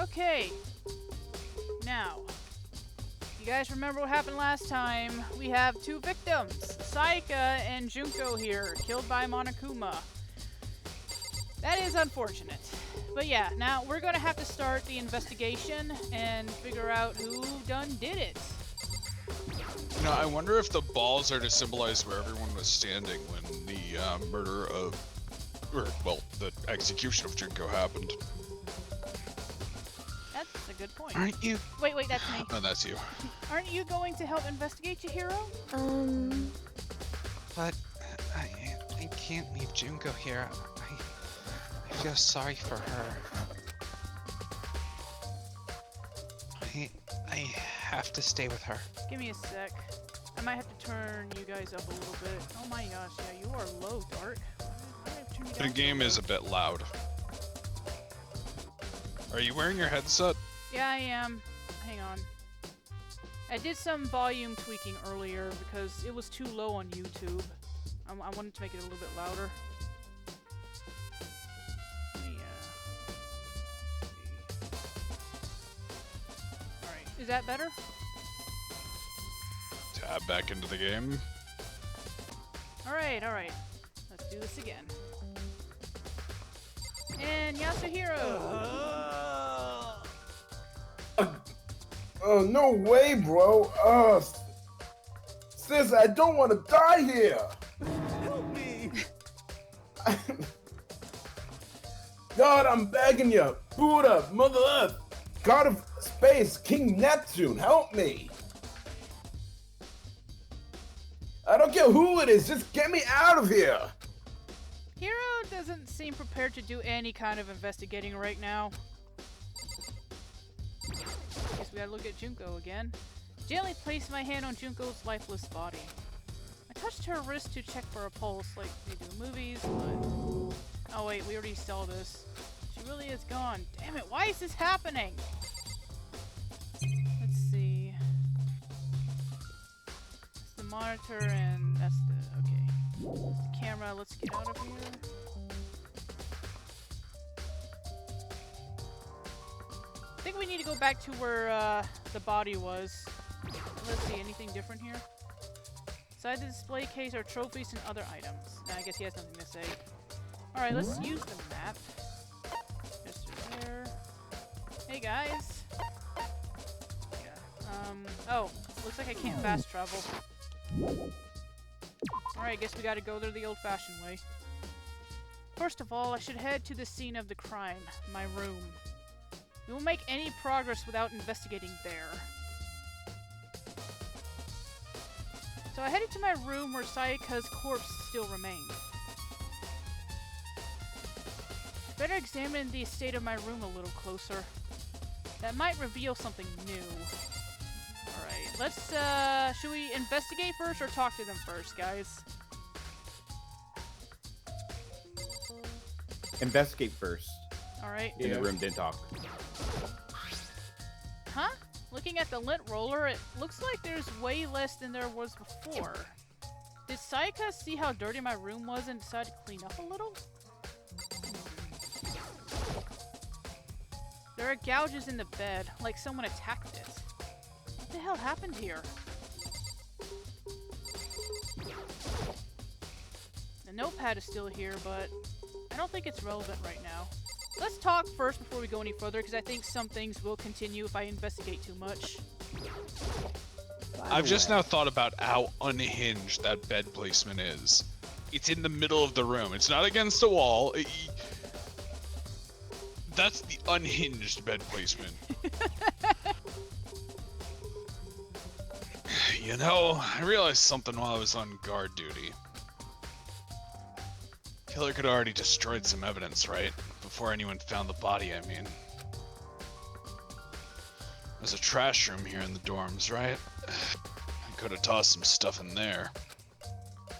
Okay. Now, you guys remember what happened last time? We have two victims, Sayaka and Junko here, killed by Monokuma. That is unfortunate. But yeah, now we're gonna have to start the investigation and figure out who done did it. You know, I wonder if the balls are to symbolize where everyone was standing when the murder of, the execution of Junko happened. That's a good point. Aren't you? Wait, that's me. Oh, that's you. Aren't you going to help investigate, Chihiro? But I can't leave Junko here. I feel sorry for her. I have to stay with her. Give me a sec. I might have to turn you guys up a little bit. Oh my gosh, yeah, you are low, Dart. The game is a bit loud. Are you wearing your headset? Yeah, I am. Hang on. I did some volume tweaking earlier because it was too low on YouTube. I wanted to make it a little bit louder. Alright, is that better? Tab back into the game. Alright. Let's do this again. And Yasuhiro! Oh, no way, bro. Sis, I don't want to die here. Help me! God, I'm begging you. Buddha, Mother Earth, God of Space, King Neptune, help me. I don't care who it is, just get me out of here. Hiro doesn't seem prepared to do any kind of investigating right now. Guess we gotta look at Junko again. Gently placed my hand on Junko's lifeless body. I touched her wrist to check for a pulse, like we do in movies, but... Oh wait, we already saw this. She really is gone. Damn it, why is this happening? Let's see. That's the monitor and that's the... okay. That's the camera, let's get out of here. I think we need to go back to where the body was. Let's see, anything different here? Inside the display case are trophies and other items. Nah, I guess he has nothing to say. Alright, let's use the map. Just through there. Hey guys! Yeah. Oh, looks like I can't fast travel. Alright, guess we gotta go there the old-fashioned way. First of all, I should head to the scene of the crime, my room. We won't make any progress without investigating there. So I headed to my room where Sayaka's corpse still remained. Better examine the state of my room a little closer. That might reveal something new. Alright, let's, should we investigate first or talk to them first, guys? Investigate first. Alright. In the room, then talk. Huh? Looking at the lint roller, it looks like there's way less than there was before. Did Sayaka see how dirty my room was and decide to clean up a little? There are gouges in the bed, like someone attacked it. What the hell happened here? The notepad is still here, but I don't think it's relevant right now. Let's talk first before we go any further, because I think some things will continue if I investigate too much. I've just now thought about how unhinged that bed placement is. It's in the middle of the room. It's not against the wall. That's the unhinged bed placement. You know, I realized something while I was on guard duty. Killer could already destroyed some evidence, right? Before anyone found the body, I mean. There's a trash room here in the dorms, right? I could have tossed some stuff in there.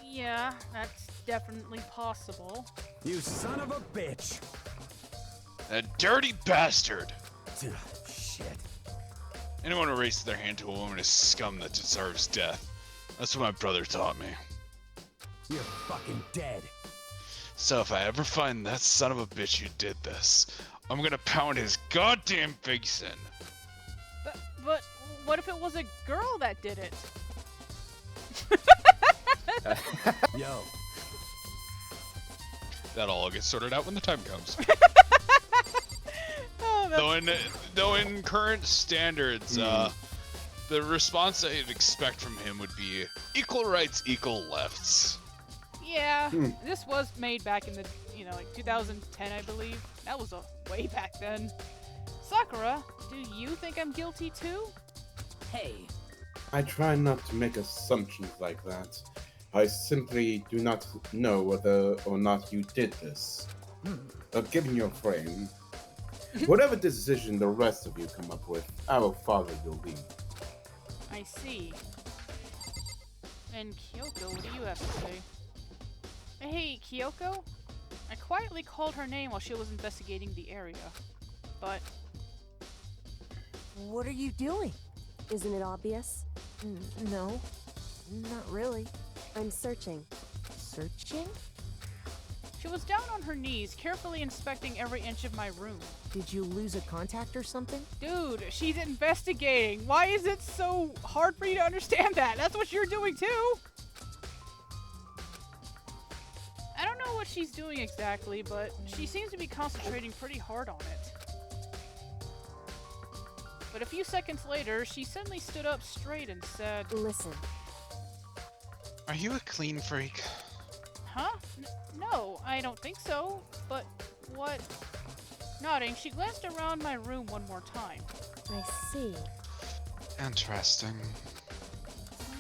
Yeah, that's definitely possible. You son of a bitch! That dirty bastard! Shit. Anyone who raises their hand to a woman is scum that deserves death. That's what my brother taught me. You're fucking dead. So if I ever find that son of a bitch who did this, I'm gonna pound his goddamn face in. But what if it was a girl that did it? Yo. That'll all get sorted out when the time comes. Oh, Though in current standards, the response I'd expect from him would be equal rights, equal lefts. yeah, this was made back in the, like 2010, I believe. That was way back then. Sakura, do you think I'm guilty too? Hey. I try not to make assumptions like that. I simply do not know whether or not you did this. Given your frame, whatever decision the rest of you come up with, I will follow your lead. I see. And Kyoko, what do you have to say? Hey, Kyoko? I quietly called her name while she was investigating the area, but... What are you doing? Isn't it obvious? No, not really. I'm searching. Searching? She was down on her knees, carefully inspecting every inch of my room. Did you lose a contact or something? Dude, she's investigating. Why is it so hard for you to understand that? That's what you're doing too. I don't know what she's doing exactly, but she seems to be concentrating pretty hard on it. But a few seconds later, she suddenly stood up straight and said, Listen. Are you a clean freak? Huh? No, I don't think so. But what? Nodding, she glanced around my room one more time. I see. Interesting.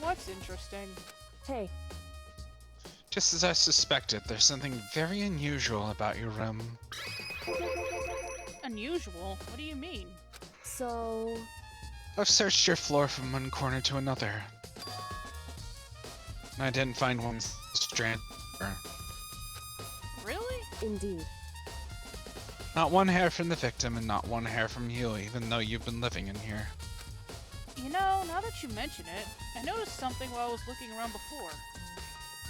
What's interesting? Hey, Just as I suspected, there's something very unusual about your room. Unusual? What do you mean? so... I've searched your floor from one corner to another. And I didn't find one strand. Really? Indeed. Not one hair from the victim and not one hair from you, even though you've been living in here. You know, now that you mention it, I noticed something while I was looking around before.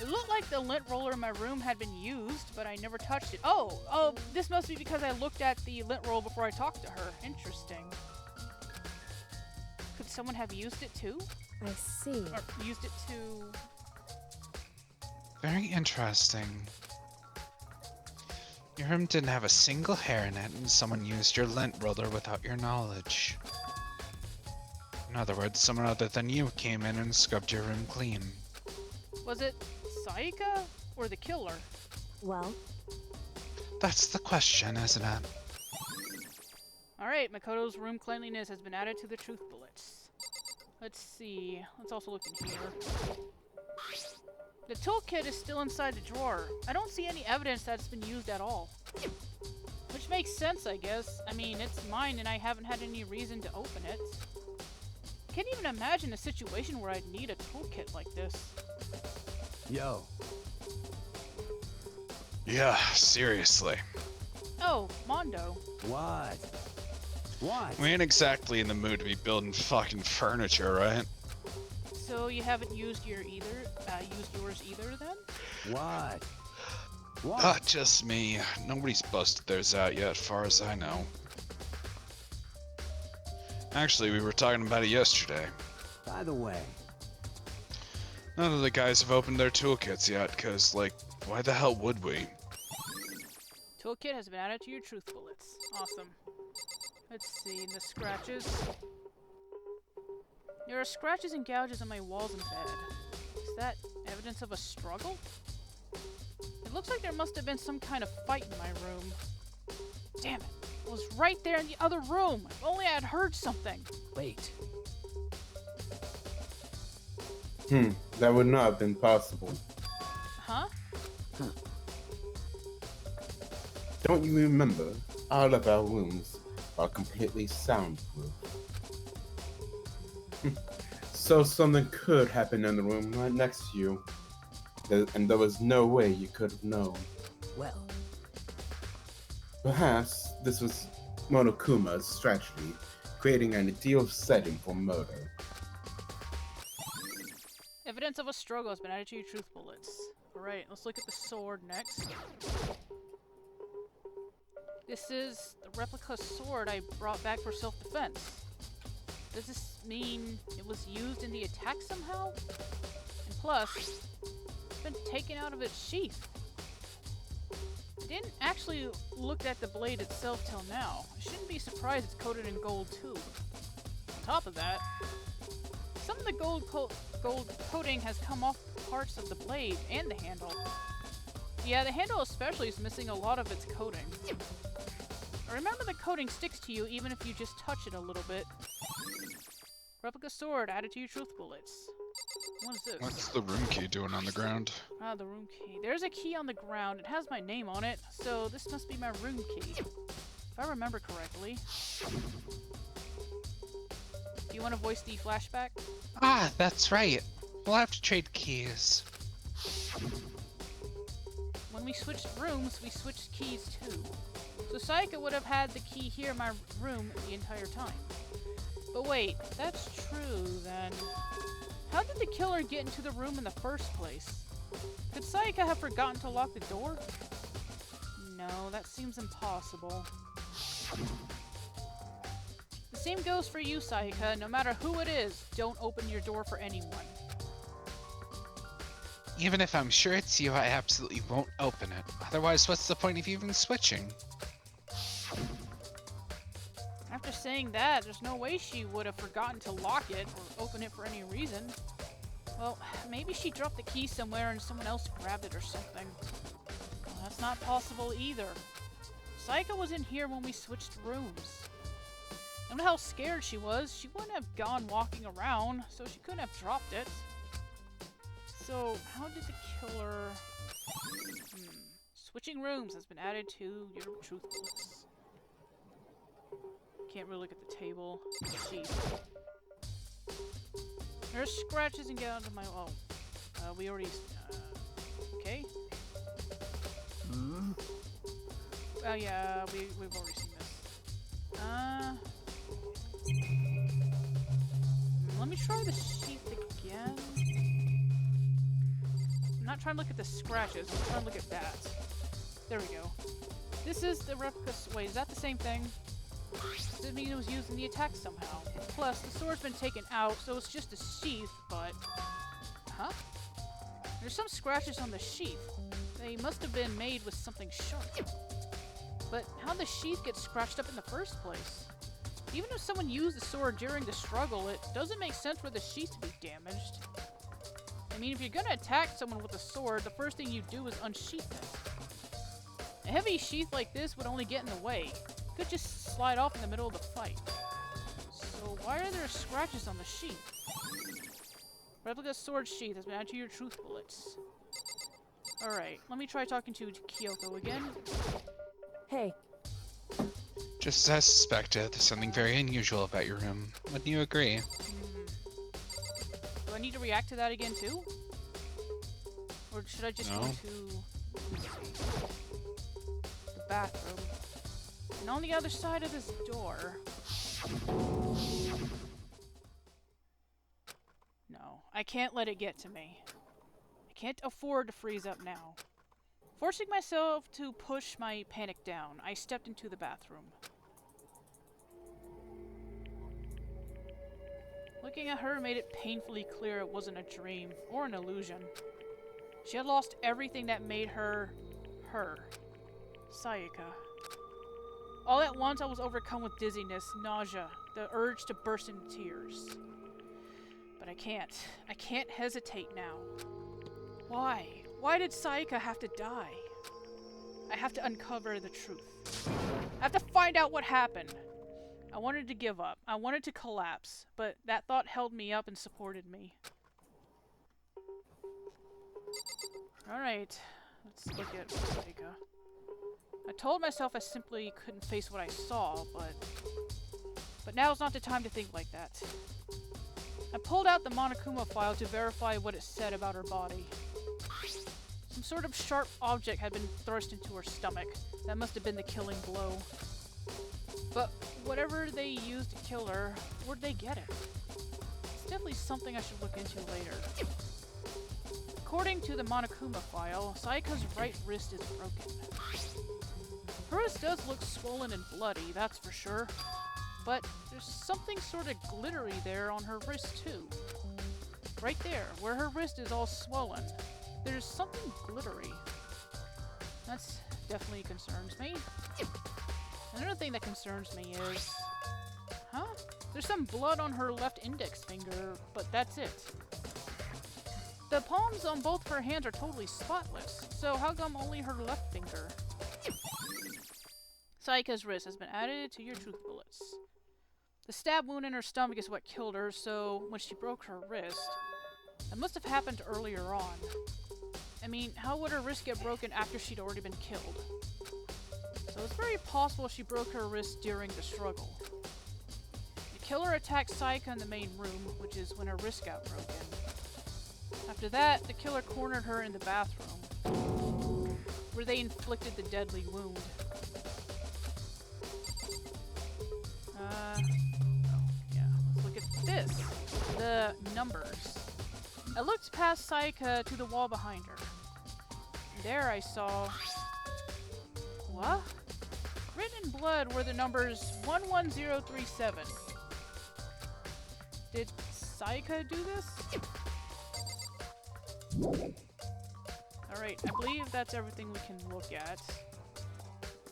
It looked like the lint roller in my room had been used, but I never touched it. Oh, this must be because I looked at the lint roll before I talked to her. Interesting. Could someone have used it too? I see. Or used it to... Very interesting. Your room didn't have a single hair in it, and someone used your lint roller without your knowledge. In other words, someone other than you came in and scrubbed your room clean. Was it Sayaka or the killer? Well, That's the question, isn't it? Alright, Makoto's room cleanliness has been added to the truth bullets. Let's see. Let's also look in here. The toolkit is still inside the drawer. I don't see any evidence that it's been used at all. Which makes sense, I guess. I mean, it's mine and I haven't had any reason to open it. Can't even imagine a situation where I'd need a toolkit like this. Yo. Yeah, seriously. Oh, Mondo. What? What? We ain't exactly in the mood to be building fucking furniture, right? So you haven't used yours either then? What? What? Not just me. Nobody's busted theirs out yet, as far as I know. Actually, we were talking about it yesterday. By the way, None of the guys have opened their toolkits yet, cause, like, why the hell would we? Toolkit has been added to your truth bullets. Awesome. Let's see, the scratches. There are scratches and gouges on my walls and bed. Is that evidence of a struggle? It looks like there must have been some kind of fight in my room. Damn it. It was right there in the other room. If only I had heard something. wait. That would not have been possible. Huh? Don't you remember? All of our rooms are completely soundproof. So something could happen in the room right next to you. And there was no way you could have known. Well, Perhaps this was Monokuma's strategy, creating an ideal setting for murder. Evidence of a struggle has been added to your truth bullets. Alright, let's look at the sword next. This is the replica sword I brought back for self-defense. Does this mean it was used in the attack somehow? And plus, it's been taken out of its sheath. I didn't actually look at the blade itself till now. I shouldn't be surprised it's coated in gold too. On top of that, some of the gold coating has come off parts of the blade and the handle. Yeah, the handle especially is missing a lot of its coating. Remember, the coating sticks to you even if you just touch it a little bit. Replica sword added to your truth bullets. What is this? What's the room key doing on the ground? Ah, the room key. There's a key on the ground. It has my name on it, so this must be my room key. If I remember correctly. Do you want to voice the flashback? Ah, that's right. We'll have to trade keys. When we switched rooms, we switched keys too. So Sayaka would have had the key here in my room the entire time. But wait, that's true then. How did the killer get into the room in the first place? Could Sayaka have forgotten to lock the door? No, that seems impossible. The same goes for you, Sayaka. No matter who it is, don't open your door for anyone. Even if I'm sure it's you, I absolutely won't open it. Otherwise, what's the point of even switching? After saying that, there's no way she would have forgotten to lock it or open it for any reason. Well, maybe she dropped the key somewhere and someone else grabbed it or something. Well, that's not possible either. Sayaka was in here when we switched rooms. No matter how scared she was, she wouldn't have gone walking around, so she couldn't have dropped it. So, how did the killer... Switching rooms has been added to your truth bullets. Can't really look at the table. Sheath. There's scratches and get onto my... Oh. We already... okay. Oh yeah, we've already seen this. Let me try the sheath again. I'm not trying to look at the scratches, I'm trying to look at that. There we go. This is the replica... Wait, is that the same thing? Does it mean it was used in the attack somehow? Plus, the sword's been taken out, so it's just a sheath, but... Huh? There's some scratches on the sheath. They must have been made with something sharp. But how'd the sheath get scratched up in the first place? Even if someone used the sword during the struggle, it doesn't make sense for the sheath to be damaged. I mean, if you're gonna attack someone with a sword, the first thing you do is unsheath it. A heavy sheath like this would only get in the way. It could just slide off in the middle of the fight. So why are there scratches on the sheath? Replica sword sheath has been added to your truth bullets. Alright, let me try talking to Kyoko again. Hey, Just as I suspected, there's something very unusual about your room. Wouldn't you agree? Do I need to react to that again too? Or should I just go No. to the bathroom? And on the other side of this door... No, I can't let it get to me. I can't afford to freeze up now. Forcing myself to push my panic down, I stepped into the bathroom. Looking at her made it painfully clear it wasn't a dream or an illusion. She had lost everything that made her, her. Sayaka. All at once I was overcome with dizziness, nausea, the urge to burst into tears. But I can't hesitate now. Why? Why did Sayaka have to die? I have to uncover the truth. I have to find out what happened. I wanted to give up. I wanted to collapse, but that thought held me up and supported me. Alright, let's look at Sayaka. I told myself I simply couldn't face what I saw, but now's not the time to think like that. I pulled out the Monokuma file to verify what it said about her body. Some sort of sharp object had been thrust into her stomach. That must have been the killing blow. But whatever they used to kill her, where'd they get it? It's definitely something I should look into later. According to the Monokuma file, Sayaka's right wrist is broken. Her wrist does look swollen and bloody, that's for sure. But there's something sort of glittery there on her wrist too. Right there, where her wrist is all swollen. There's something glittery. That's definitely concerns me. Another thing that concerns me is... Huh? There's some blood on her left index finger, but that's it. The palms on both of her hands are totally spotless, so how come only her left finger? Sayaka's wrist has been added to your truth bullets. The stab wound in her stomach is what killed her, so when she broke her wrist, that must have happened earlier on. I mean, how would her wrist get broken after she'd already been killed? So it's very possible she broke her wrist during the struggle. The killer attacked Sayaka in the main room, which is when her wrist got broken. After that, the killer cornered her in the bathroom, where they inflicted the deadly wound. Oh, yeah, let's look at this. The numbers. I looked past Sayaka to the wall behind her. There I saw... What? Written in blood were the numbers 11037. Did Sayaka do this? Alright, I believe that's everything we can look at.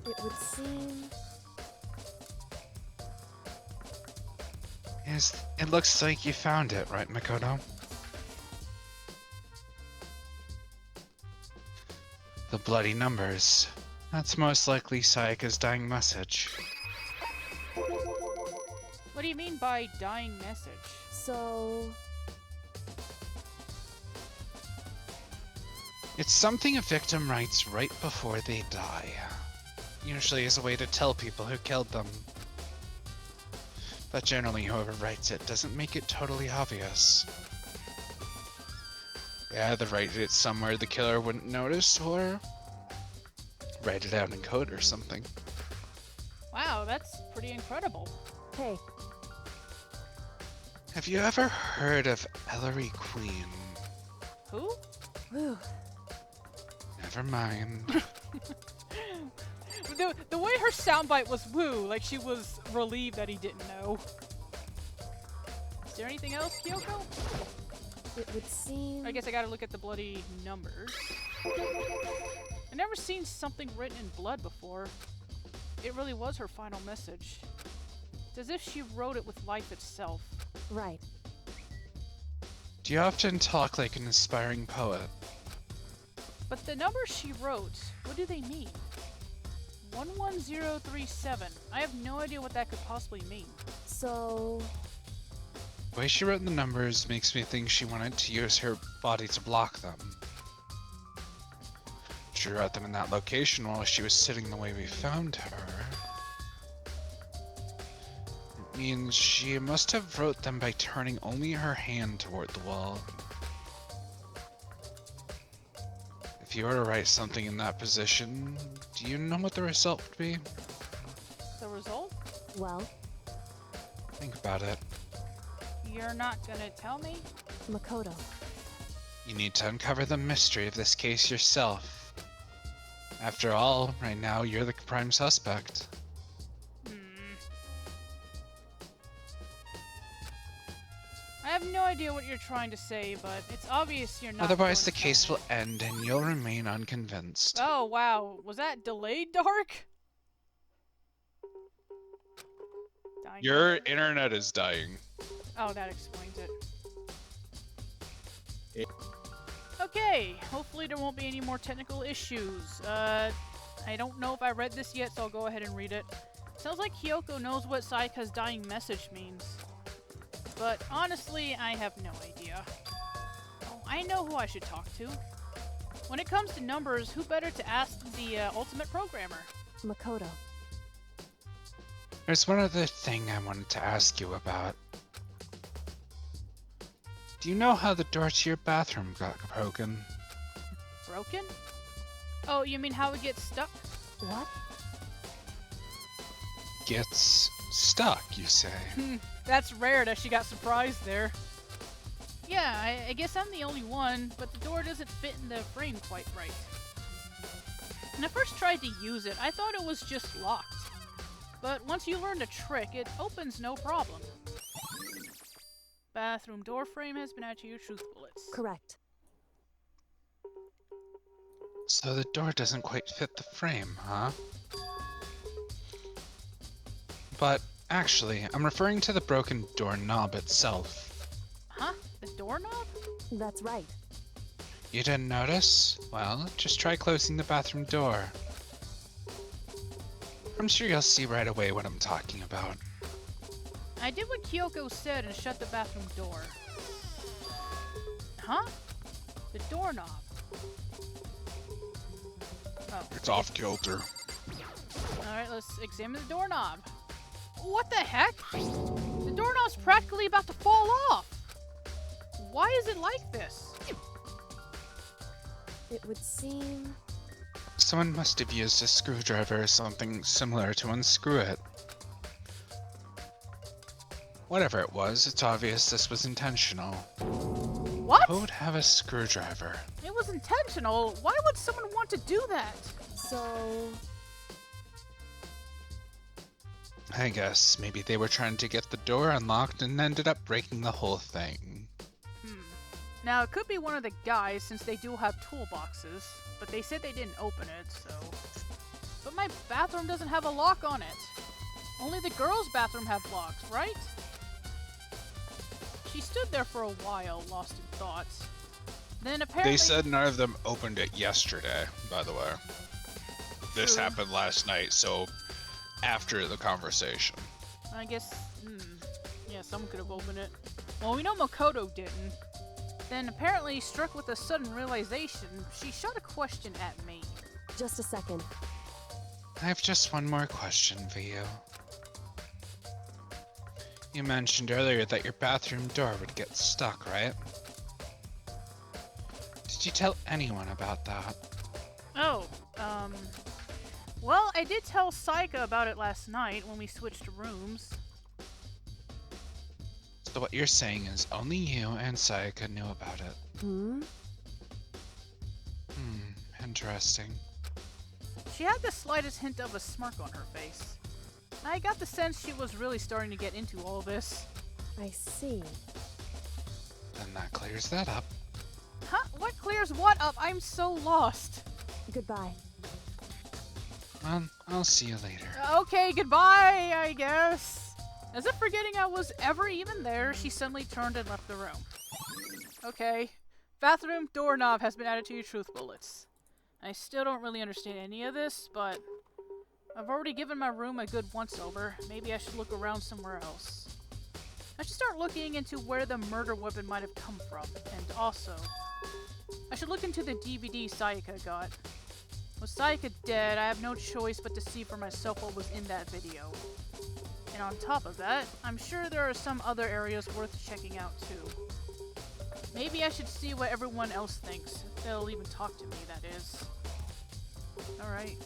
It would seem... Yes, it looks like you found it, right, Makoto? The bloody numbers. That's most likely Sayaka's dying message. What do you mean by dying message? So... It's something a victim writes right before they die. Usually as a way to tell people who killed them. But generally whoever writes it doesn't make it totally obvious. They either write it somewhere the killer wouldn't notice, or write it out in code or something. Wow, that's pretty incredible. Hey, Have you ever heard of Ellery Queen? Who? whew. Never mind. The way her soundbite was woo, like she was relieved that he didn't know. Is there anything else, Kyoko? It would seem... I guess I gotta look at the bloody numbers. I've never seen something written in blood before. It really was her final message. It's as if she wrote it with life itself. Right. Do you often talk like an aspiring poet? But the numbers she wrote, what do they mean? 11037. I have no idea what that could possibly mean. So... The way she wrote the numbers makes me think she wanted to use her body to block them. She wrote them in that location while she was sitting the way we found her. It means she must have wrote them by turning only her hand toward the wall. If you were to write something in that position, do you know what the result would be? The result? Well, Think about it. You're not gonna tell me? Makoto. You need to uncover the mystery of this case yourself. After all, right now you're the prime suspect. I have no idea what you're trying to say, but it's obvious you're not. Otherwise, going the to tell case me. will end and you'll remain unconvinced. Oh wow, was that delayed, Dark? Dying Your Dark? internet is dying. Oh, that explains it. It- Okay, hopefully there won't be any more technical issues. I don't know if I read this yet, so I'll go ahead and read it. Sounds like Kyoko knows what Sayaka's dying message means. But honestly, I have no idea. Oh, I know who I should talk to. When it comes to numbers, who better to ask than the ultimate programmer? Makoto. There's one other thing I wanted to ask you about. Do you know how the door to your bathroom got broken? Broken? Oh, you mean how it gets stuck? What? Gets stuck, you say? That's rare that she got surprised there. Yeah, I guess I'm the only one, but the door doesn't fit in the frame quite right. When I first tried to use it, I thought it was just locked. But once you learn the trick, it opens no problem. Bathroom door frame has been added to your truth bullets. Correct. So the door doesn't quite fit the frame, huh? But actually, I'm referring to the broken doorknob itself. Huh? The doorknob? That's right. You didn't notice? Well, just try closing the bathroom door. I'm sure you'll see right away what I'm talking about. I did what Kyoko said and shut the bathroom door. Huh? The doorknob. Oh. It's off kilter. Alright, let's examine the doorknob. What the heck? The doorknob's practically about to fall off! Why is it like this? It would seem... Someone must have used a screwdriver or something similar to unscrew it. Whatever it was, it's obvious this was intentional. What? Who would have a screwdriver? It was intentional. Why would someone want to do that? So... I guess maybe they were trying to get the door unlocked and ended up breaking the whole thing. Now, it could be one of the guys since they do have toolboxes, but they said they didn't open it, so... But my bathroom doesn't have a lock on it. Only the girls' bathroom have locks, right? She stood there for a while, lost in thought. Then apparently... They said none of them opened it yesterday, by the way. This True. happened last night, so after the conversation. I guess, yeah, someone could have opened it. Well, we know Makoto didn't. Then apparently, struck with a sudden realization, she shot a question at me. Just a second. I have just one more question for you. You mentioned earlier that your bathroom door would get stuck, right? Did you tell anyone about that? Oh, well, I did tell Sayaka about it last night when we switched rooms. So what you're saying is only you and Sayaka knew about it. Interesting. She had the slightest hint of a smirk on her face. I got the sense she was really starting to get into all this. I see. Then that clears that up. Huh? What clears what up? I'm so lost. Goodbye. Well, I'll see you later. Okay, goodbye, I guess. As if forgetting I was ever even there, she suddenly turned and left the room. Okay. Bathroom doorknob has been added to your truth bullets. I still don't really understand any of this, but I've already given my room a good once-over. Maybe I should look around somewhere else. I should start looking into where the murder weapon might have come from, and also, I should look into the DVD Sayaka got. With Sayaka dead, I have no choice but to see for myself what was in that video. And on top of that, I'm sure there are some other areas worth checking out too. Maybe I should see what everyone else thinks, if they'll even talk to me, that is. Alright.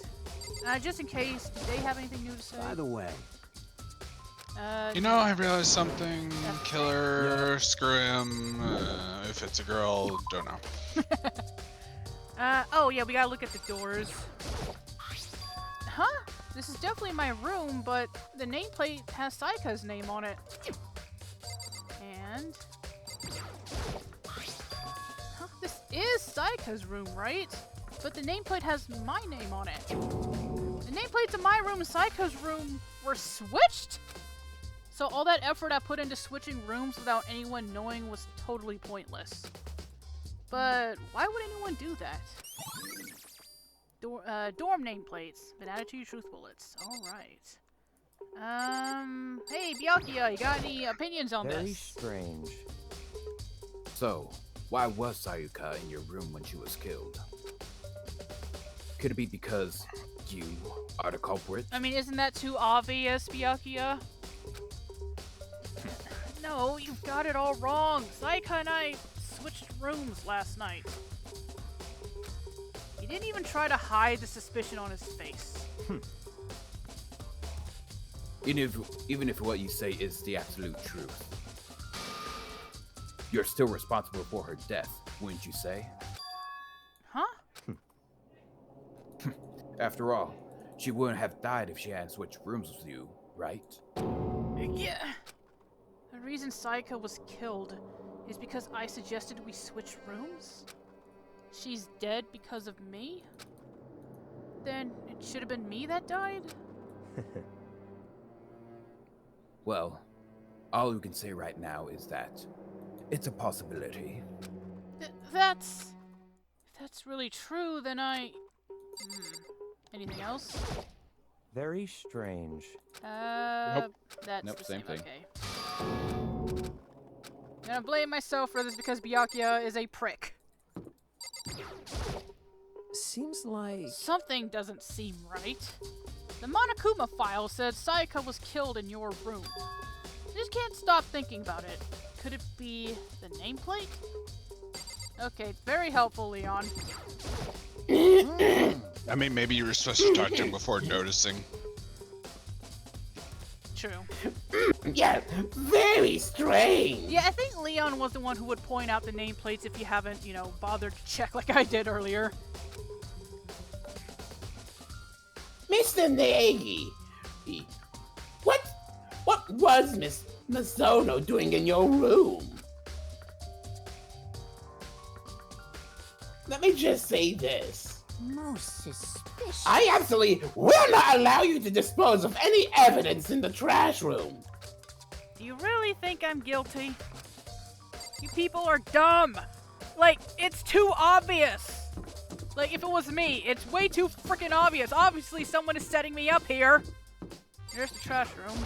Just in case, do they have anything new to say? By the way, You know, I realized something. Yeah. Kill her, screw him. If it's a girl, don't know. Oh yeah, we gotta look at the doors. Huh? This is definitely my room, but the nameplate has Sayaka's name on it. And... Huh? This is Sayaka's room, right? But the nameplate has my name on it. The nameplates in my room and Sayaka's room were switched? So all that effort I put into switching rooms without anyone knowing was totally pointless. But why would anyone do that? Dorm nameplates. Been added to your truth bullets. Alright. Hey, Byakuya, you got any opinions on Very this? strange. So, why was Sayaka in your room when she was killed? Could it be because you are the culprit? I mean, isn't that too obvious, Byakuya? No, you've got it all wrong. Sayaka and I switched rooms last night. He didn't even try to hide the suspicion on his face. Even if what you say is the absolute truth, you're still responsible for her death, wouldn't you say? Huh? After all, she wouldn't have died if she hadn't switched rooms with you, right? Yeah. The reason Sayaka was killed is because I suggested we switch rooms? She's dead because of me? Then it should have been me that died? Well, all we can say right now is that it's a possibility. That's... If that's really true, then I... Anything else? Very strange. That's Nope, the same thing. Okay. I'm gonna blame myself for this because Byakuya is a prick. Seems like... Something doesn't seem right. The Monokuma file says Sayaka was killed in your room. I just can't stop thinking about it. Could it be the nameplate? Okay, it's very helpful, Leon. I mean, maybe you were supposed to talk to him before noticing. True. Yeah, very strange. Yeah, I think Leon was the one who would point out the nameplates if you haven't, bothered to check like I did earlier. Mr. Negi, what was Miss Misono doing in your room? Let me just say this. Most suspicious. I absolutely will not allow you to dispose of any evidence in the trash room. Do you really think I'm guilty? You people are dumb! Like, it's too obvious! Like, if it was me, it's way too freaking obvious. Obviously, someone is setting me up here. There's the trash room.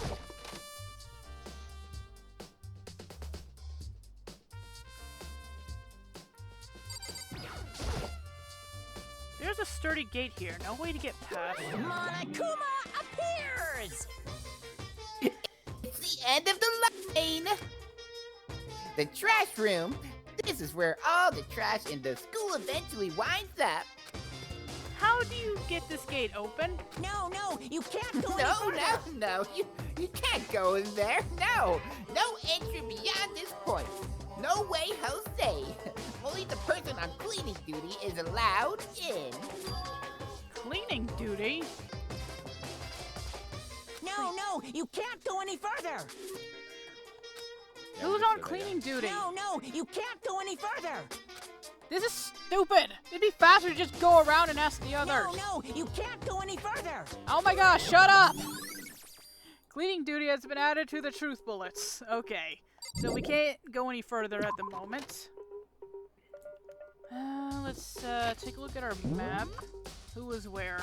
There's a sturdy gate here. No way to get past. Monokuma appears! It's the end of the line! The trash room. This is where all the trash in the school eventually winds up. How do you get this gate open? No, you can't go any No, further. no, you can't go in there. No entry beyond this point. No way, Jose. Only the person on cleaning duty is allowed in. Cleaning duty? No, you can't go any further. Who's on cleaning duty? No, you can't go any further. This is stupid! It'd be faster to just go around and ask the others. No, you can't go any further. Oh my gosh, shut up! Cleaning duty has been added to the truth bullets. Okay, so we can't go any further at the moment. Let's take a look at our map. Who is where?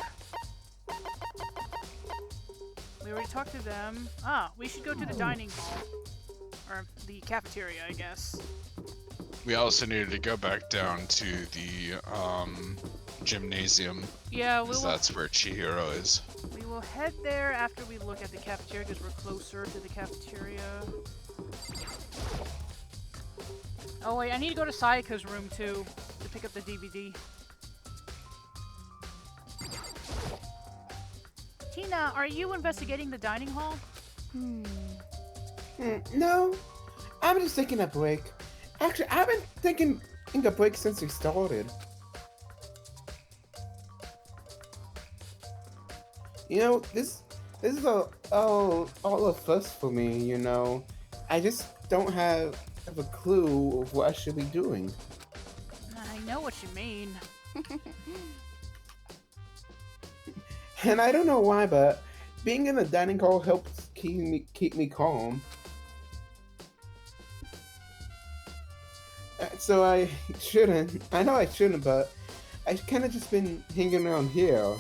We already talked to them. We should go to the dining hall. Or the cafeteria, I guess. We also needed to go back down to the gymnasium. Yeah, because that's where Chihiro is. We will head there after we look at the cafeteria because we're closer to the cafeteria. Oh wait, I need to go to Sayaka's room too to pick up the DVD. Tina, are you investigating the dining hall? No, I'm just taking a break. Actually, I've been taking a break since we started. This is all a first for me. I just don't have a clue of what I should be doing. I know what you mean. And I don't know why, but being in the dining hall helps keep me calm. So I shouldn't. I know I shouldn't, but I kind of just been hanging around here.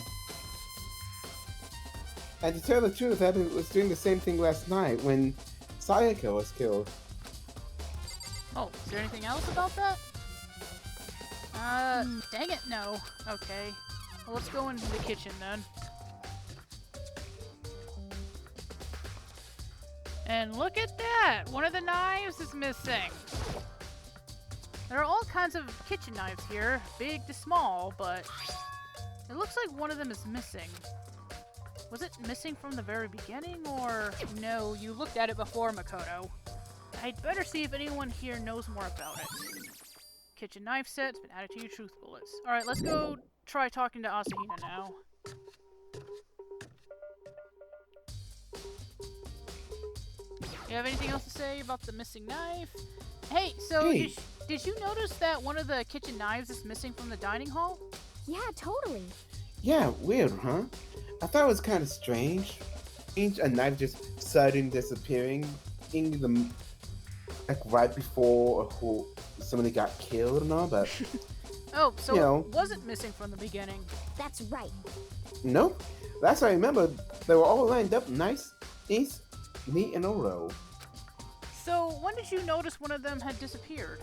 And to tell the truth, I was doing the same thing last night when Sayaka was killed. Oh, is there anything else about that? Dang it, no. Okay. Well, let's go into the kitchen then. And look at that! One of the knives is missing. There are all kinds of kitchen knives here, big to small, but it looks like one of them is missing. Was it missing from the very beginning, or no, you looked at it before, Makoto? I'd better see if anyone here knows more about it. Kitchen knife set's been added to your truth bullets. Alright, let's go try talking to Asahina now. You have anything else to say about the missing knife? Hey, so Hey. did you notice that one of the kitchen knives is missing from the dining hall? Yeah, totally. Yeah, weird, huh? I thought it was kind of strange. Ain't a knife just suddenly disappearing in the like right before somebody got killed and all, but Oh, so You it know. wasn't missing from the beginning. That's right. nope. That's what I remember. They were all lined up nice, neat in a row. So when did you notice one of them had disappeared?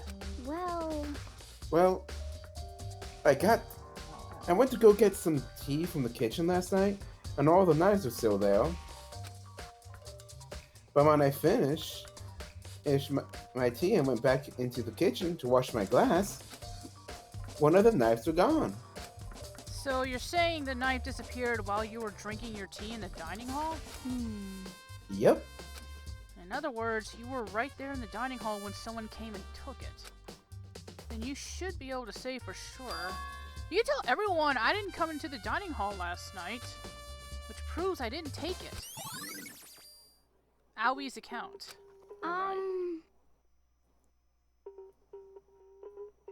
Well, Well, I went to go get some tea from the kitchen last night, and all the knives were still there. But when I finished my tea and went back into the kitchen to wash my glass, one of the knives were gone. So you're saying the knife disappeared while you were drinking your tea in the dining hall? Yep. In other words, you were right there in the dining hall when someone came and took it. Then you should be able to say for sure. You can tell everyone I didn't come into the dining hall last night, which proves I didn't take it. Awie's account. I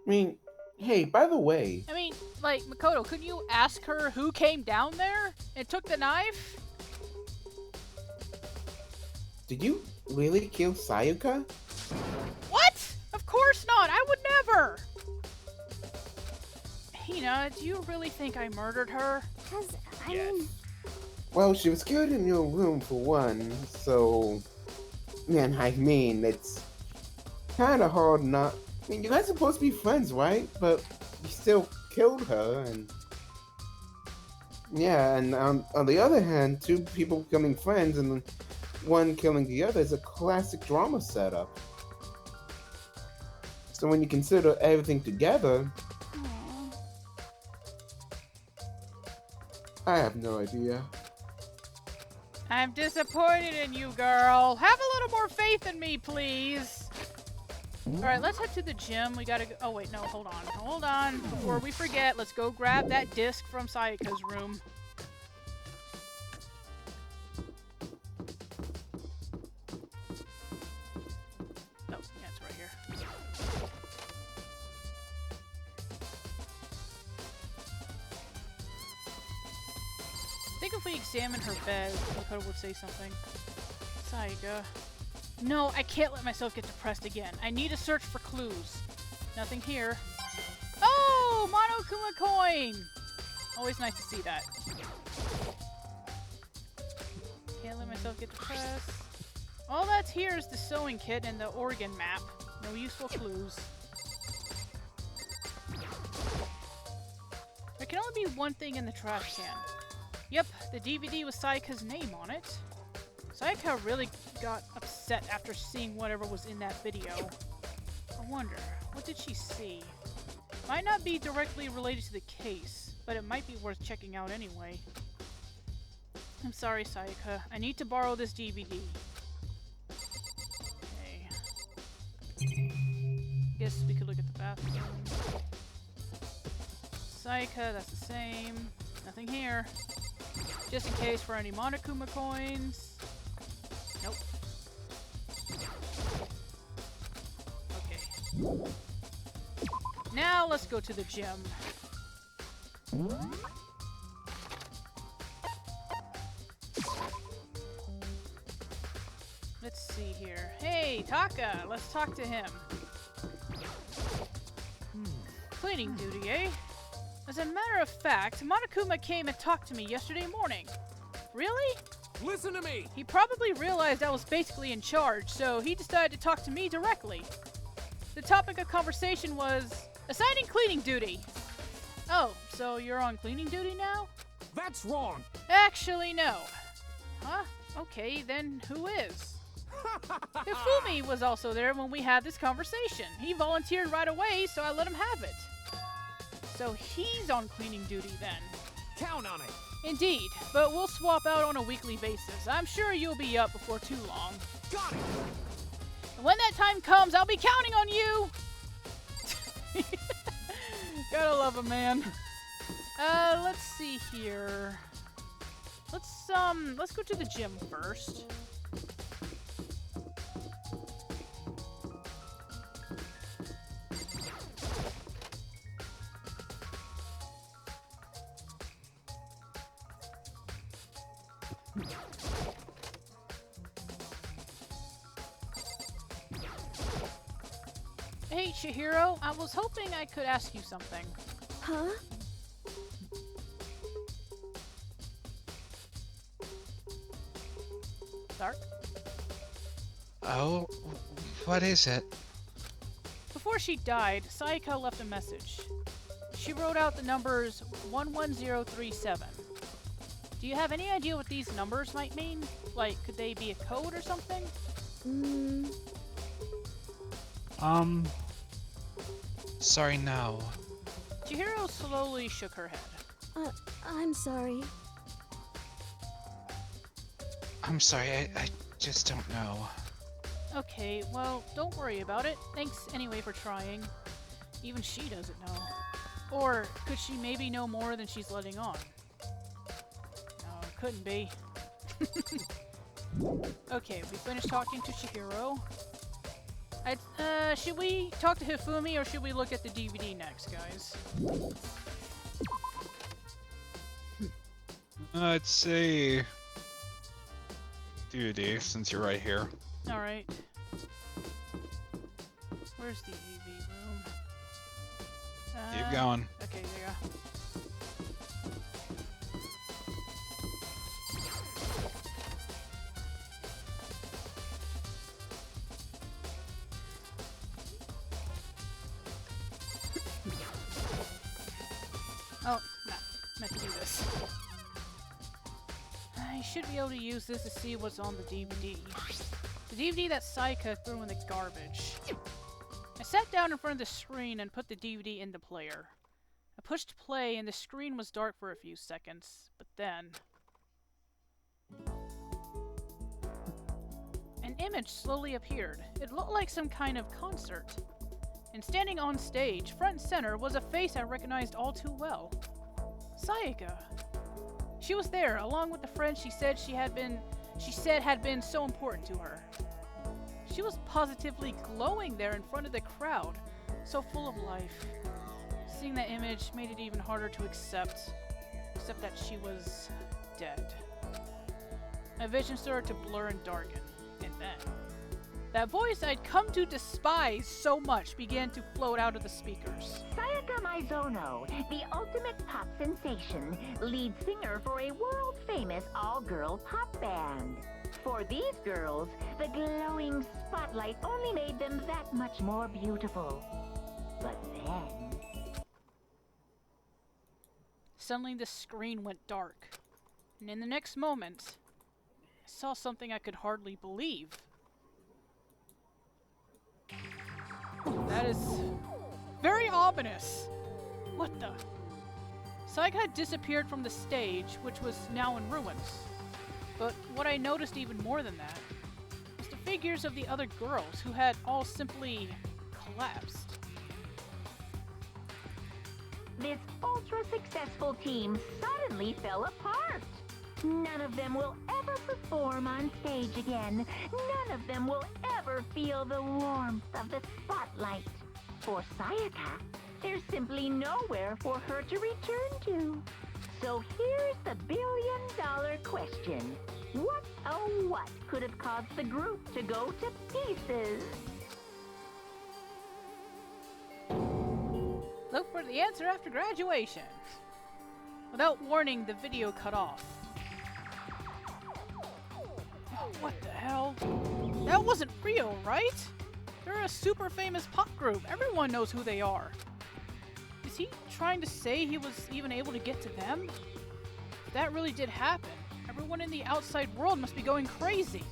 mean, hey, by the way, I mean, like, Makoto, couldn't you ask her who came down there and took the knife? did you really kill Sayaka? What? Of course not! I would never! Hina, do you really think I murdered her? cause I mean, Well, she was killed in your room for one, so... Man, I mean, it's kind of hard not... I mean, you guys are supposed to be friends, right? But you still killed her, and... Yeah, and on the other hand, two people becoming friends and one killing the other is a classic drama setup. So when you consider everything together, I have no idea. I'm disappointed in you, girl. Have a little more faith in me, please. Alright, let's head to the gym. We gotta go. Oh, wait, no, hold on. Hold on. Before we forget, let's go grab that disc from Sayaka's room. Oh, yeah, it's right here. I think if we examine her bed, Makoto would say something. Sayaka. No, I can't let myself get depressed again. I need to search for clues. Nothing here. Oh! Monokuma coin! Always nice to see that. Can't let myself get depressed. All that's here is the sewing kit and the organ map. No useful clues. There can only be one thing in the trash can. Yep, the DVD with Sayaka's name on it. Sayaka really got upset after seeing whatever was in that video. I wonder, what did she see? Might not be directly related to the case, but it might be worth checking out anyway. I'm sorry, Sayaka. I need to borrow this DVD. Okay. Guess we could look at the bathroom. Sayaka, that's the same. Nothing here. Just in case for any Monokuma coins. Nope. Okay. Now let's go to the gym. Let's see here. Hey, Taka! Let's talk to him. Cleaning duty, eh? As a matter of fact, Monokuma came and talked to me yesterday morning. Really? Listen to me! He probably realized I was basically in charge, so he decided to talk to me directly. The topic of conversation was assigning cleaning duty. Oh, so you're on cleaning duty now? That's wrong! Actually, no. Huh? Okay, then who is? Hifumi was also there when we had this conversation. He volunteered right away, so I let him have it. So he's on cleaning duty then. Count on it! Indeed, but we'll swap out on a weekly basis. I'm sure you'll be up before too long. Got it! And when that time comes, I'll be counting on you! Gotta love a man. Let's see here. Let's go to the gym first. Hey, Chihiro, I was hoping I could ask you something. Huh? Dark? Oh, what is it? Before she died, Sayaka left a message. She wrote out the numbers 11037. Do you have any idea what these numbers might mean? Like, could they be a code or something? Sorry, no. Chihiro slowly shook her head. I'm sorry. I'm sorry, I just don't know. Okay, well, don't worry about it. Thanks anyway for trying. Even she doesn't know. Or could she maybe know more than she's letting on? No, couldn't be. Okay, we finished talking to Chihiro. Should we talk to Hifumi or should we look at the DVD next, guys? I'd say DVD, since you're right here. Alright. Where's the AV room? Keep going. Okay, there you go. Oh, no. Meant to do this. I should be able to use this to see what's on the DVD. The DVD that Sayaka threw in the garbage. I sat down in front of the screen and put the DVD in the player. I pushed play and the screen was dark for a few seconds, but then... an image slowly appeared. It looked like some kind of concert. And standing on stage, front and center, was a face I recognized all too well. Sayaka. She was there, along with the friend she said had been so important to her. She was positively glowing there in front of the crowd, so full of life. Seeing that image made it even harder to accept that she was dead. My vision started to blur and darken, and then that voice I'd come to despise so much began to float out of the speakers. Sayaka Maizono, the ultimate pop sensation, lead singer for a world-famous all-girl pop band. For these girls, the glowing spotlight only made them that much more beautiful. But then... Suddenly the screen went dark, and in the next moment, I saw something I could hardly believe. That is very ominous. What the? Sayaka had disappeared from the stage, which was now in ruins. But what I noticed even more than that was the figures of the other girls who had all simply collapsed. This ultra-successful team suddenly fell apart. None of them will ever perform on stage again. None of them will ever feel the warmth of the spotlight. For Sayaka, there's simply nowhere for her to return to. So here's the billion-dollar question. What, oh what, could have caused the group to go to pieces? Look for the answer after graduation. Without warning, the video cut off. What the hell? That wasn't real, right? They're a super famous pop group. Everyone knows who they are. Is he trying to say he was even able to get to them? If that really did happen, everyone in the outside world must be going crazy.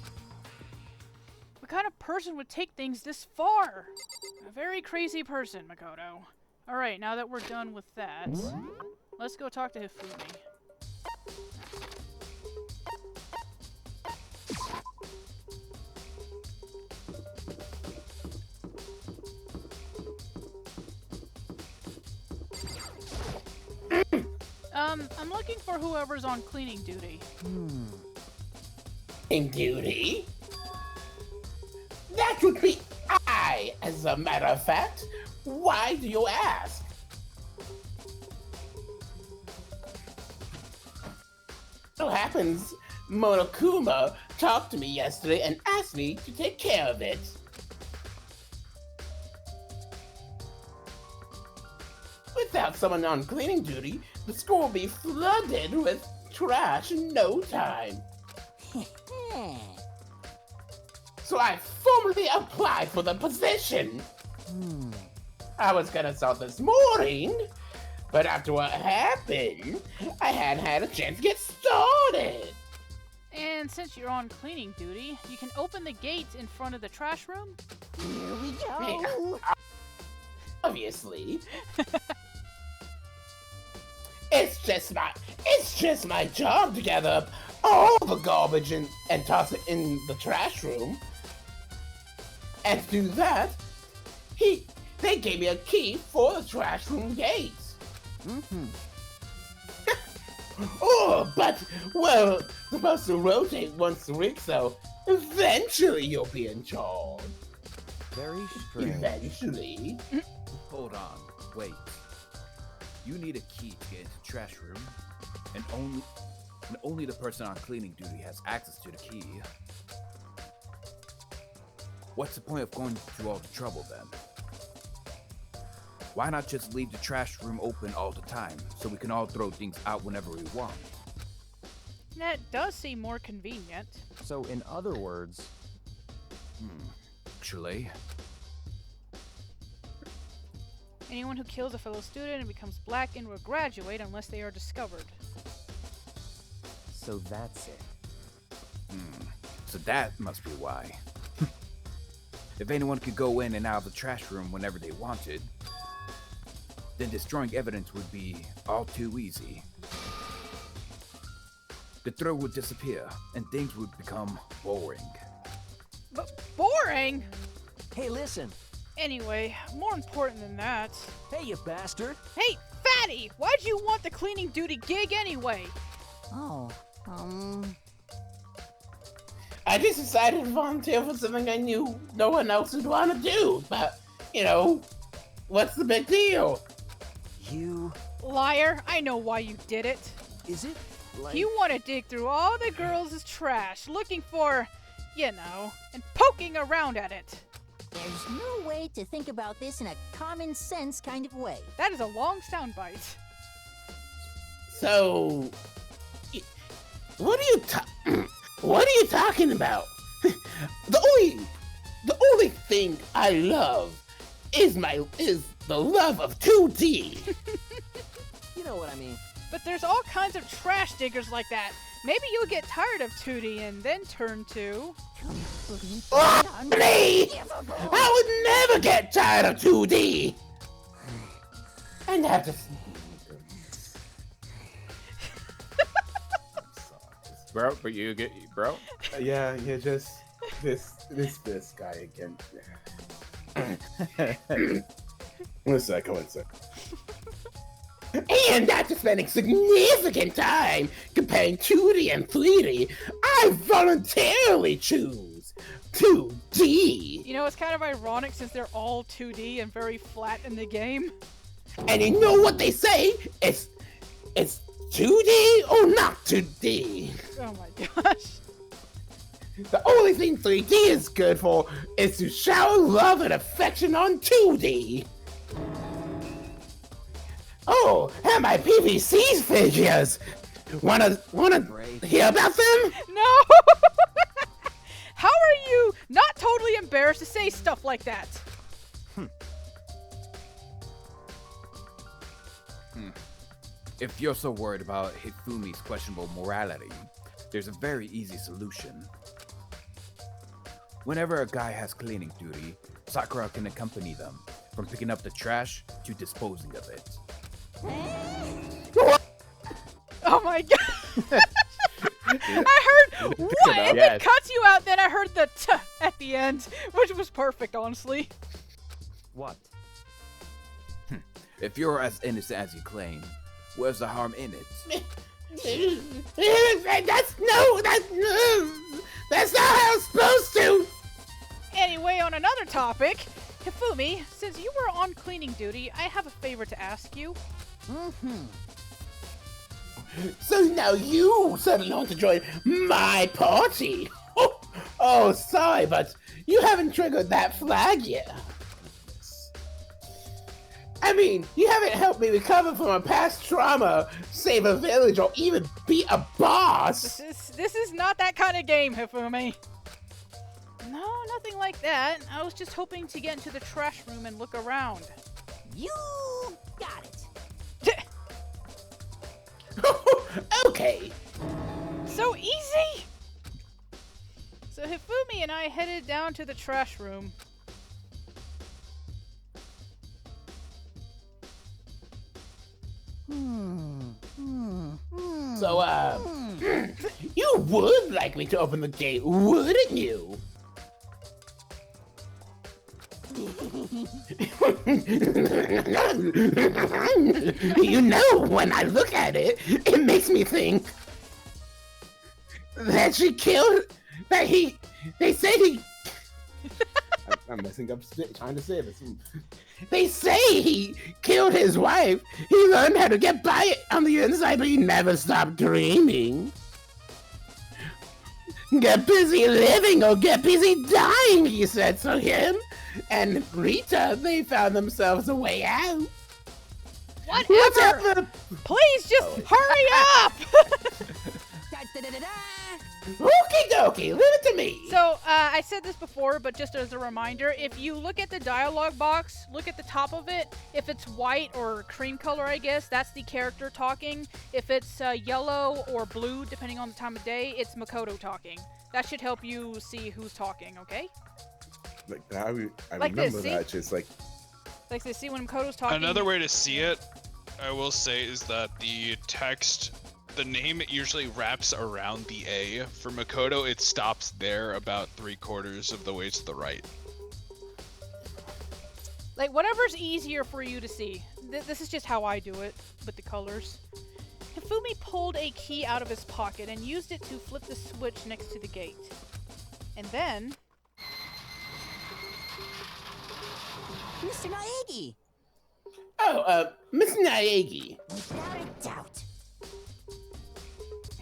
What kind of person would take things this far? A very crazy person, Makoto. Alright, now that we're done with that, let's go talk to Hifumi. I'm looking for whoever's on cleaning duty. In duty? That would be I, as a matter of fact. Why do you ask? So happens, Monokuma talked to me yesterday and asked me to take care of it. Without someone on cleaning duty, the school will be flooded with trash in no time. So I formally applied for the position. I was gonna start this morning, but after what happened, I hadn't had a chance to get started. And since you're on cleaning duty, you can open the gates in front of the trash room? Here we go. Obviously. It's just my job to gather up all the garbage and toss it in the trash room. And to do that, they gave me a key for the trash room gates. Oh, but, well, supposed to rotate once a week, so eventually you'll be in charge. Very strange. Eventually. Hold on, wait. You need a key to get into the trash room, and only the person on cleaning duty has access to the key. What's the point of going through all the trouble then? Why not just leave the trash room open all the time, so we can all throw things out whenever we want? That does seem more convenient. So, in other words... Actually... Anyone who kills a fellow student and becomes blackened will graduate unless they are discovered. So that's it. So that must be why. If anyone could go in and out of the trash room whenever they wanted, then destroying evidence would be all too easy. The thrill would disappear, and things would become boring. But boring? Hey, listen. Anyway, more important than that... Hey, you bastard! Hey, fatty! Why'd you want the cleaning duty gig anyway? I just decided to volunteer for something I knew no one else would want to do, but, you know, what's the big deal? You... Liar, I know why you did it. Is it like... You want to dig through all the girls' trash, looking for, you know, and poking around at it. There's no way to think about this in a common sense kind of way. That is a long soundbite. So, what are you talking about? The only thing I love is the love of 2D. You know what I mean. But there's all kinds of trash diggers like that. Maybe you'll get tired of 2D and then turn to... Me! I would never get tired of 2D! And have to... Bro, but you get... Bro? Yeah, just... This guy again. One sec. And after spending significant time comparing 2D and 3D, I voluntarily choose 2D. You know, it's kind of ironic since they're all 2D and very flat in the game. And you know what they say? It's 2D or not 2D. Oh my gosh. The only thing 3D is good for is to shower love and affection on 2D. Oh, and my PVC figures! Wanna hear about them? No! How are you not totally embarrassed to say stuff like that? If you're so worried about Hifumi's questionable morality, there's a very easy solution. Whenever a guy has cleaning duty, Sakura can accompany them, from picking up the trash to disposing of it. Oh my god! I heard what? And it cuts you out, then I heard the t at the end, which was perfect, honestly. What? If you're as innocent as you claim, where's the harm in it? That's not how it's supposed to! Anyway, on another topic, Hifumi, since you were on cleaning duty, I have a favor to ask you. So now you suddenly want to join my party? Oh, sorry, but you haven't triggered that flag yet. I mean, you haven't helped me recover from a past trauma, save a village, or even be a boss. This is not that kind of game, Hifumi. No, nothing like that. I was just hoping to get into the trash room and look around. You got it. Okay. So easy! So Hifumi and I headed down to the trash room. So, you would like me to open the gate, wouldn't you? You know, when I look at it, it makes me think that she killed, they say he... I'm messing up trying to say this. They say he killed his wife. He learned how to get by it on the inside, but he never stopped dreaming. Get busy living or get busy dying, he said. So him and Rita, they found themselves a way out. Whatever! Please just hurry up! Okie dokie, leave it to me. So, I said this before, but just as a reminder, if you look at the dialogue box, look at the top of it. If it's white or cream color, I guess, that's the character talking. If it's yellow or blue, depending on the time of day, it's Makoto talking. That should help you see who's talking, okay? Like I Like remember this, see? that. Just like Like, they see when Makoto's talking. Another way to see it, I will say, is that the text, the name usually wraps around the A. For Makoto, it stops there about 3/4 of the way to the right. Like, whatever's easier for you to see. This is just how I do it with the colors. Hifumi pulled a key out of his pocket and used it to flip the switch next to the gate. And then... Mr. Naegi! Oh, Miss Naegi. Without a doubt.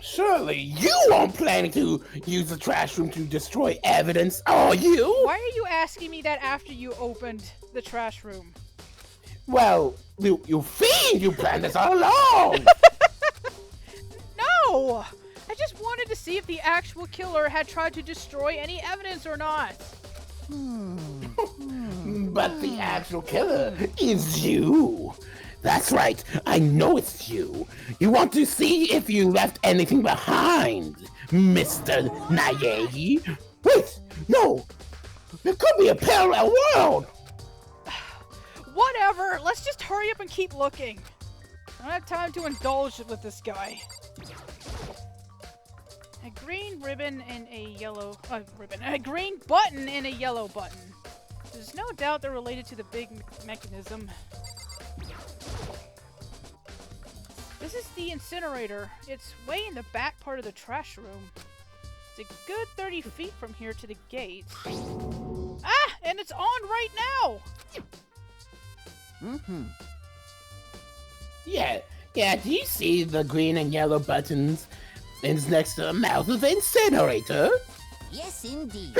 Surely you aren't planning to use the trash room to destroy evidence, are you? Why are you asking me that after you opened the trash room? Well, you fiend, you planned this all along! No! I just wanted to see if the actual killer had tried to destroy any evidence or not. But the actual killer is you. That's right, I know it's you. You want to see if you left anything behind, Mr. Naegi. Wait, no! There could be a parallel world! Whatever, let's just hurry up and keep looking. I don't have time to indulge with this guy. A green ribbon and a yellow ribbon. A green button and a yellow button. There's no doubt they're related to the big mechanism. This is the incinerator. It's way in the back part of the trash room. It's a good 30 feet from here to the gate. Ah! And it's on right now! Yeah, do you see the green and yellow buttons? It's next to the mouth of the incinerator. Yes, indeed.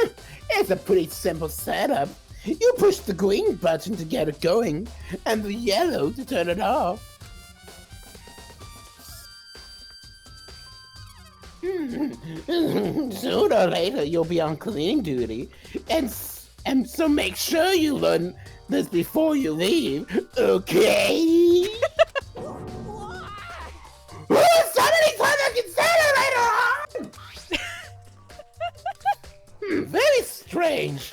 It's a pretty simple setup. You push the green button to get it going, and the yellow to turn it off. Sooner or later, you'll be on cleaning duty, and so make sure you learn this before you leave, okay? Somebody turn the incinerator on! Very strange.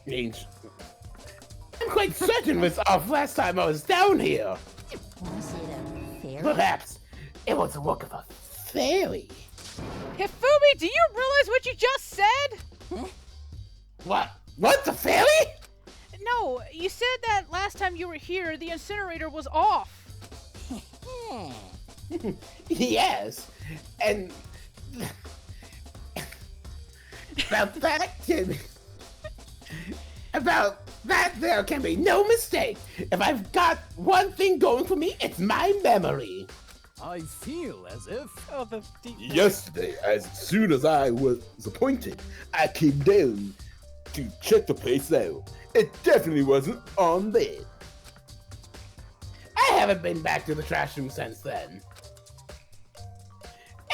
I'm quite certain it was off last time I was down here. Was it a fairy? Perhaps it was the work of a fairy. Hifumi, do you realize what you just said? Huh? What? What, the fairy? No, you said that last time you were here, the incinerator was off. Yes, and about that there can be no mistake. If I've got one thing going for me, it's my memory. I feel as if... Oh, the deep... yesterday, as soon as I was appointed, I came down to check the place out. It definitely wasn't on there. I haven't been back to the trash room since then.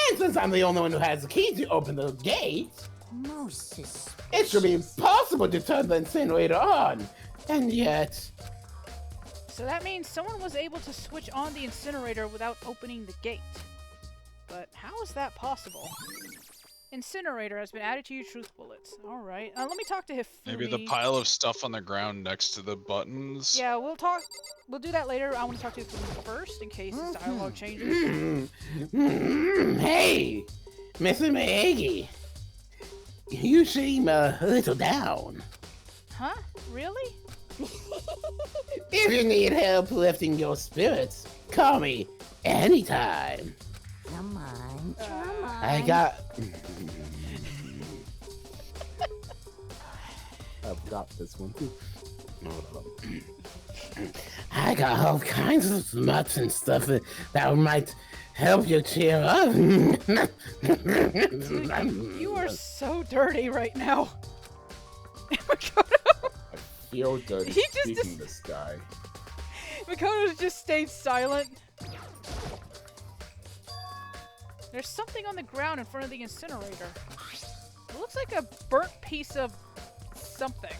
And since I'm the only one who has the key to open the gate, Most suspicious. it should be impossible to turn the incinerator on. And yet... So that means someone was able to switch on the incinerator without opening the gate. But how is that possible? Incinerator has been added to your truth bullets. Alright, let me talk to Hifumi. Maybe the pile of stuff on the ground next to the buttons. Yeah, we'll do that later. I want to talk to Hifumi first in case his dialogue changes. Hey, Mr. Miyagi. You seem a little down. Huh? Really? If you need help lifting your spirits, call me anytime. Come on, come on. I got... I've got this one too. I got all kinds of smuts and stuff that might help you cheer up. Dude, you are so dirty right now. Makoto. I feel dirty He just speaking this guy. Makoto's just stayed silent. There's something on the ground in front of the incinerator. It looks like a burnt piece of something.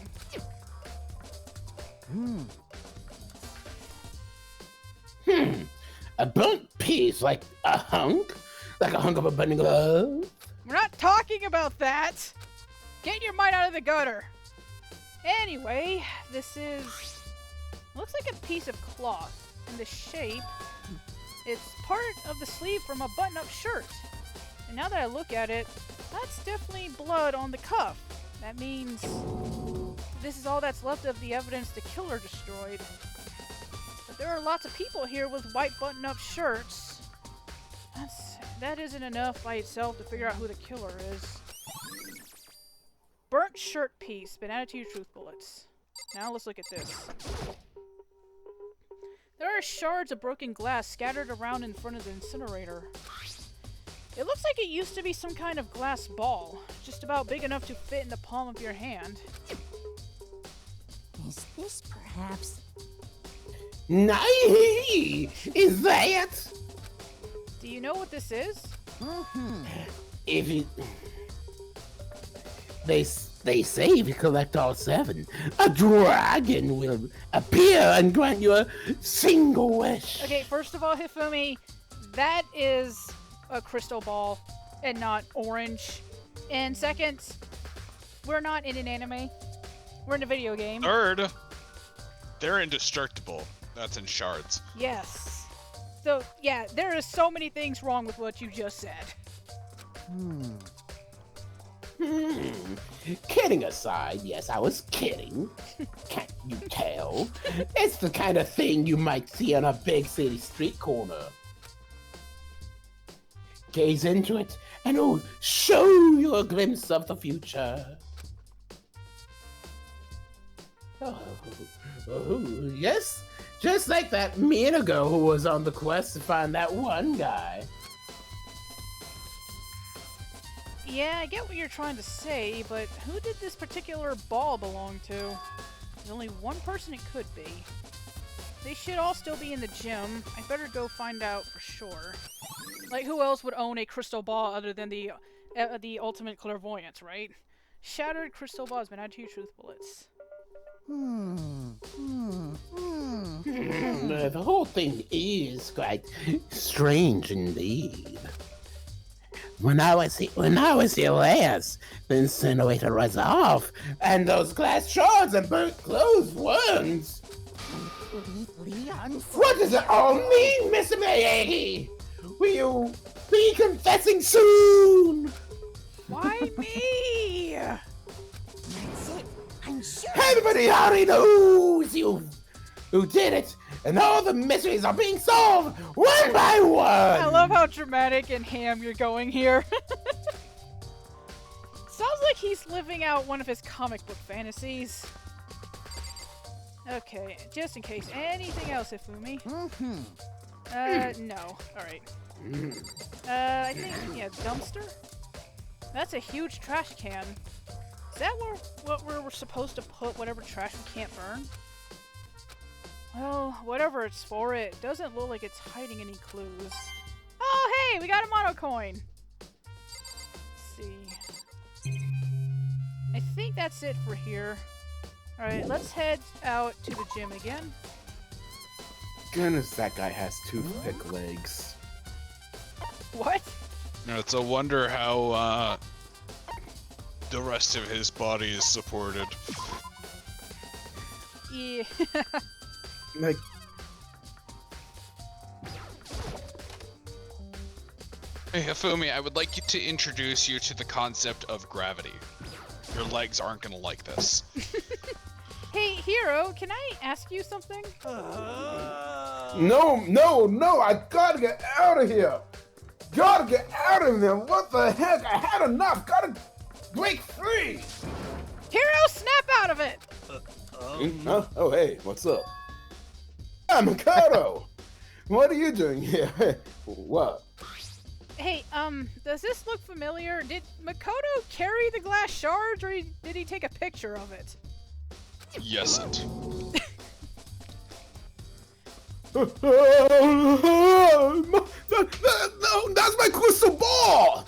A burnt piece, like a hunk? Like a hunk of a burning glove? We're not talking about that! Get your mind out of the gutter! Anyway, this is... looks like a piece of cloth. And the shape... it's part of the sleeve from a button-up shirt. And now that I look at it, that's definitely blood on the cuff. That means... this is all that's left of the evidence the killer destroyed. But there are lots of people here with white button-up shirts. That isn't enough by itself to figure out who the killer is. Burnt shirt piece, been added to your truth bullets. Now let's look at this. There are shards of broken glass scattered around in front of the incinerator. It looks like it used to be some kind of glass ball, just about big enough to fit in the palm of your hand. Is this perhaps... Nay! Is that? Do you know what this is? If you... They say if you collect all 7, a dragon will appear and grant you a single wish. Okay, first of all, Hifumi, that is a crystal ball and not orange. And second, we're not in an anime. We're in a video game. Third, they're indestructible. That's in shards. Yes. So, yeah, there are so many things wrong with what you just said. Kidding aside, yes, I was kidding. Can't you tell? It's the kind of thing you might see on a big city street corner. Gaze into it, and it'll show you a glimpse of the future. Oh, yes, just like that Minago who was on the quest to find that one guy. Yeah, I get what you're trying to say, but who did this particular ball belong to? There's only one person it could be. They should all still be in the gym. I better go find out for sure. Like, who else would own a crystal ball other than the ultimate clairvoyance, right? Shattered crystal ball has been added to your truth bullets. The whole thing is quite strange indeed. When I was here last, the incinerator was off, and those glass shards and burnt clothes weren't. What does it all mean, Mr. Miyagi? Will you be confessing soon? Why me? That's it. I'm sure. Everybody already knows who did it, and all the mysteries are being solved one by one. I love how dramatic and ham you're going here. Sounds like he's living out one of his comic book fantasies. Okay, just in case. Anything else, Hifumi? No. Alright. I think, yeah, dumpster? That's a huge trash can. Is that where we're supposed to put whatever trash we can't burn? Well, whatever it's for, it doesn't look like it's hiding any clues. Oh, hey, we got a mono coin. Let's see. I think that's it for here. Alright, let's head out to the gym again. Goodness, that guy has toothpick legs. What? No, it's a wonder how the rest of his body is supported. Yeah. Like, Hey, Hifumi, I would like you to introduce you to the concept of gravity. Your legs aren't gonna like this. Hey, Hero, can I ask you something? no, I gotta get out of here. Gotta get out of here. What the heck? I had enough. Gotta break free. Hero, snap out of it! Huh? Oh, hey, what's up? Ah, Makoto! What are you doing here? What? Hey, does this look familiar? Did Makoto carry the glass shards, or did he take a picture of it? Yes, it. No, that's my crystal ball!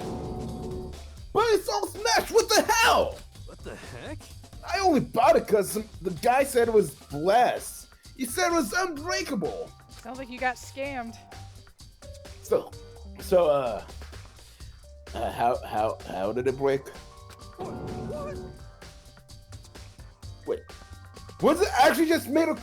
But it's all smashed, what the hell? What the heck? I only bought it because the guy said it was blessed. He said it was unbreakable. Sounds like you got scammed. So, how did it break? What? Wait, was it actually just made of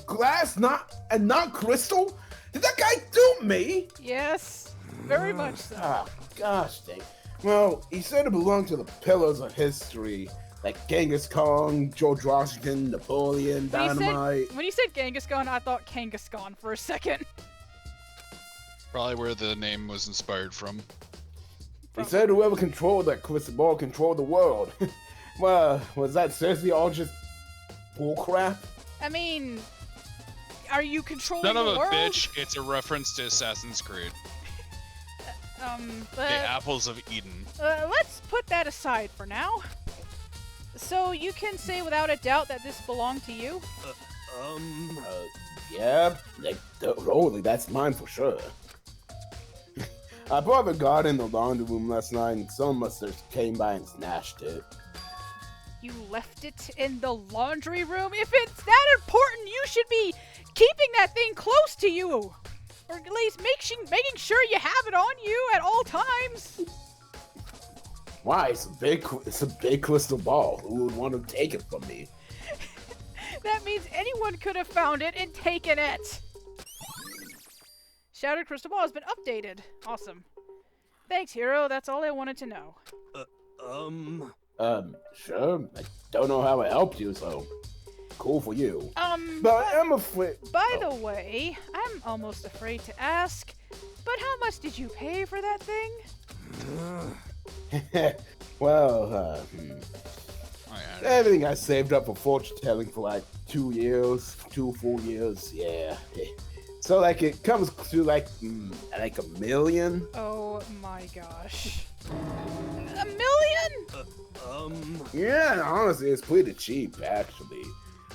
glass, not crystal? Did that guy dupe me? Yes, very much so. Oh, gosh dang. Well, he said it belonged to the pillars of history, like Genghis Khan, George Washington, Napoleon, Dynamite. When you said Genghis Khan, I thought Kangaskhan for a second. Probably where the name was inspired from. He said whoever controlled that crystal ball controlled the world. Well, was that seriously all just bullcrap? I mean, are you controlling Son of the a world? bitch, it's a reference to Assassin's Creed. The Apples of Eden. Let's put that aside for now. So you can say without a doubt that this belonged to you? Yeah, like, totally, that's mine for sure. I probably got in the laundry room last night and someone must have came by and snatched it. You left it in the laundry room? If it's that important, you should be keeping that thing close to you! Or at least making sure you have it on you at all times! Why? It's a big crystal ball. Who would want to take it from me? That means anyone could have found it and taken it! Shattered Crystal Ball has been updated. Awesome. Thanks, Hero. That's all I wanted to know. Sure. I don't know how I helped you, so cool for you. But I'm afraid. By the way, I'm almost afraid to ask, but how much did you pay for that thing? Well, everything I saved up for fortune telling for like 2 full years, yeah. So like it comes to like $1 million. Oh my gosh. $1 million? Yeah, honestly, it's pretty cheap actually.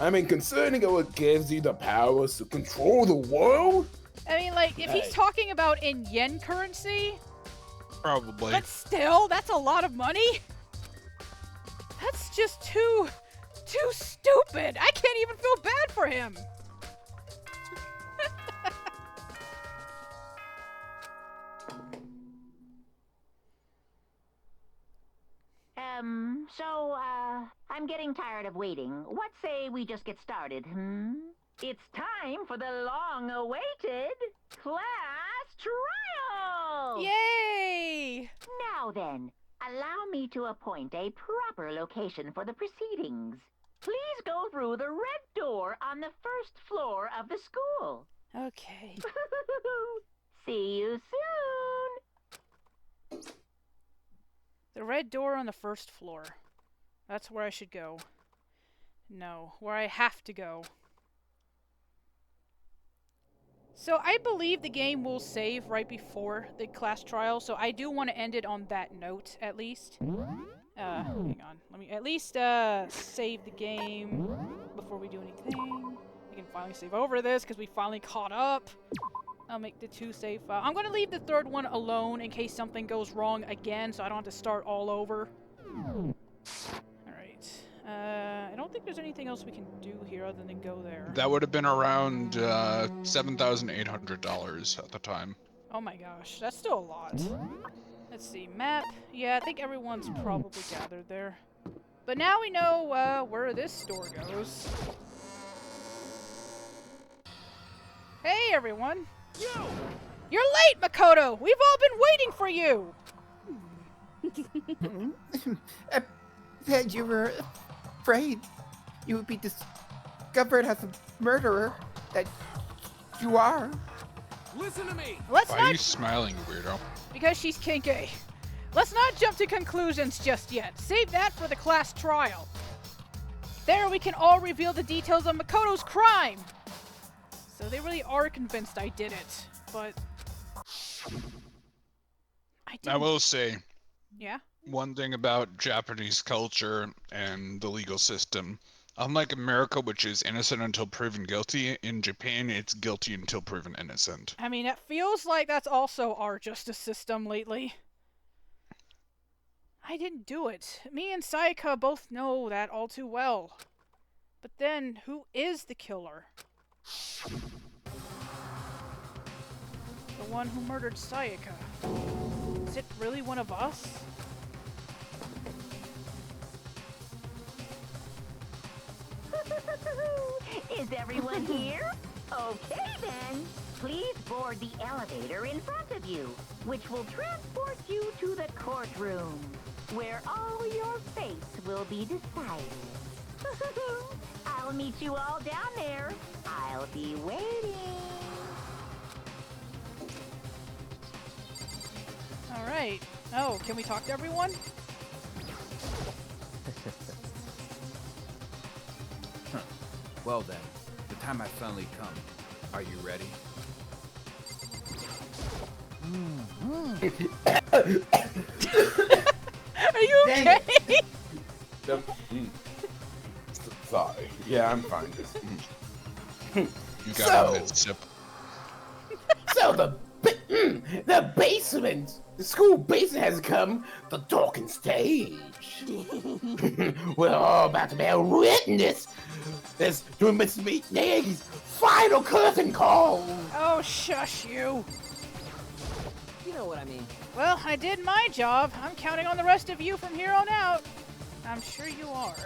I mean, considering it gives you the powers to control the world. I mean, like, if he's talking about in yen currency, Probably. but still, that's a lot of money. That's just too stupid. I can't even feel bad for him. I'm getting tired of waiting. What say we just get started, It's time for the long-awaited class trial! Yay! Now then, allow me to appoint a proper location for the proceedings. Please go through the red door on the first floor of the school. Okay. See you soon! The red door on the first floor. That's where I should go. No, where I have to go. So I believe the game will save right before the class trial, so I do want to end it on that note, at least. Hang on. Let me at least save the game before we do anything. We can finally save over this because we finally caught up. I'll make the 2 save files. I'm going to leave the 3rd one alone in case something goes wrong again so I don't have to start all over. Alright. I don't think there's anything else we can do here other than go there. That would have been around $7,800 at the time. Oh my gosh, that's still a lot. Let's see, map. Yeah, I think everyone's probably gathered there. But now we know where this store goes. Hey everyone! You're late, Makoto! We've all been waiting for you! Said you were afraid you would be discovered as a murderer. That you are. Listen to me! Let's Why not... are you smiling, weirdo? Because she's kinky. Let's not jump to conclusions just yet. Save that for the class trial. There we can all reveal the details of Makoto's crime. So they really are convinced I did it, but... I will say, Yeah? one thing about Japanese culture and the legal system. Unlike America, which is innocent until proven guilty, in Japan, it's guilty until proven innocent. I mean, it feels like that's also our justice system lately. I didn't do it. Me and Sayaka both know that all too well. But then, who is the killer? The one who murdered Sayaka. Is it really one of us? Is everyone here? Okay then. Please board the elevator in front of you, which will transport you to the courtroom, where all your fates will be decided. I'll meet you all down there. I'll be waiting. Alright. Oh, can we talk to everyone? Well then, the time has finally come. Are you ready? Are you okay? Sorry. Yeah, I'm fine. You got it, Sip. So the basement, the school basement has come the talking stage. We're all about to bear witness this to Mr. Nagy's final curtain call. Oh, shush you. You know what I mean. Well, I did my job. I'm counting on the rest of you from here on out. I'm sure you are.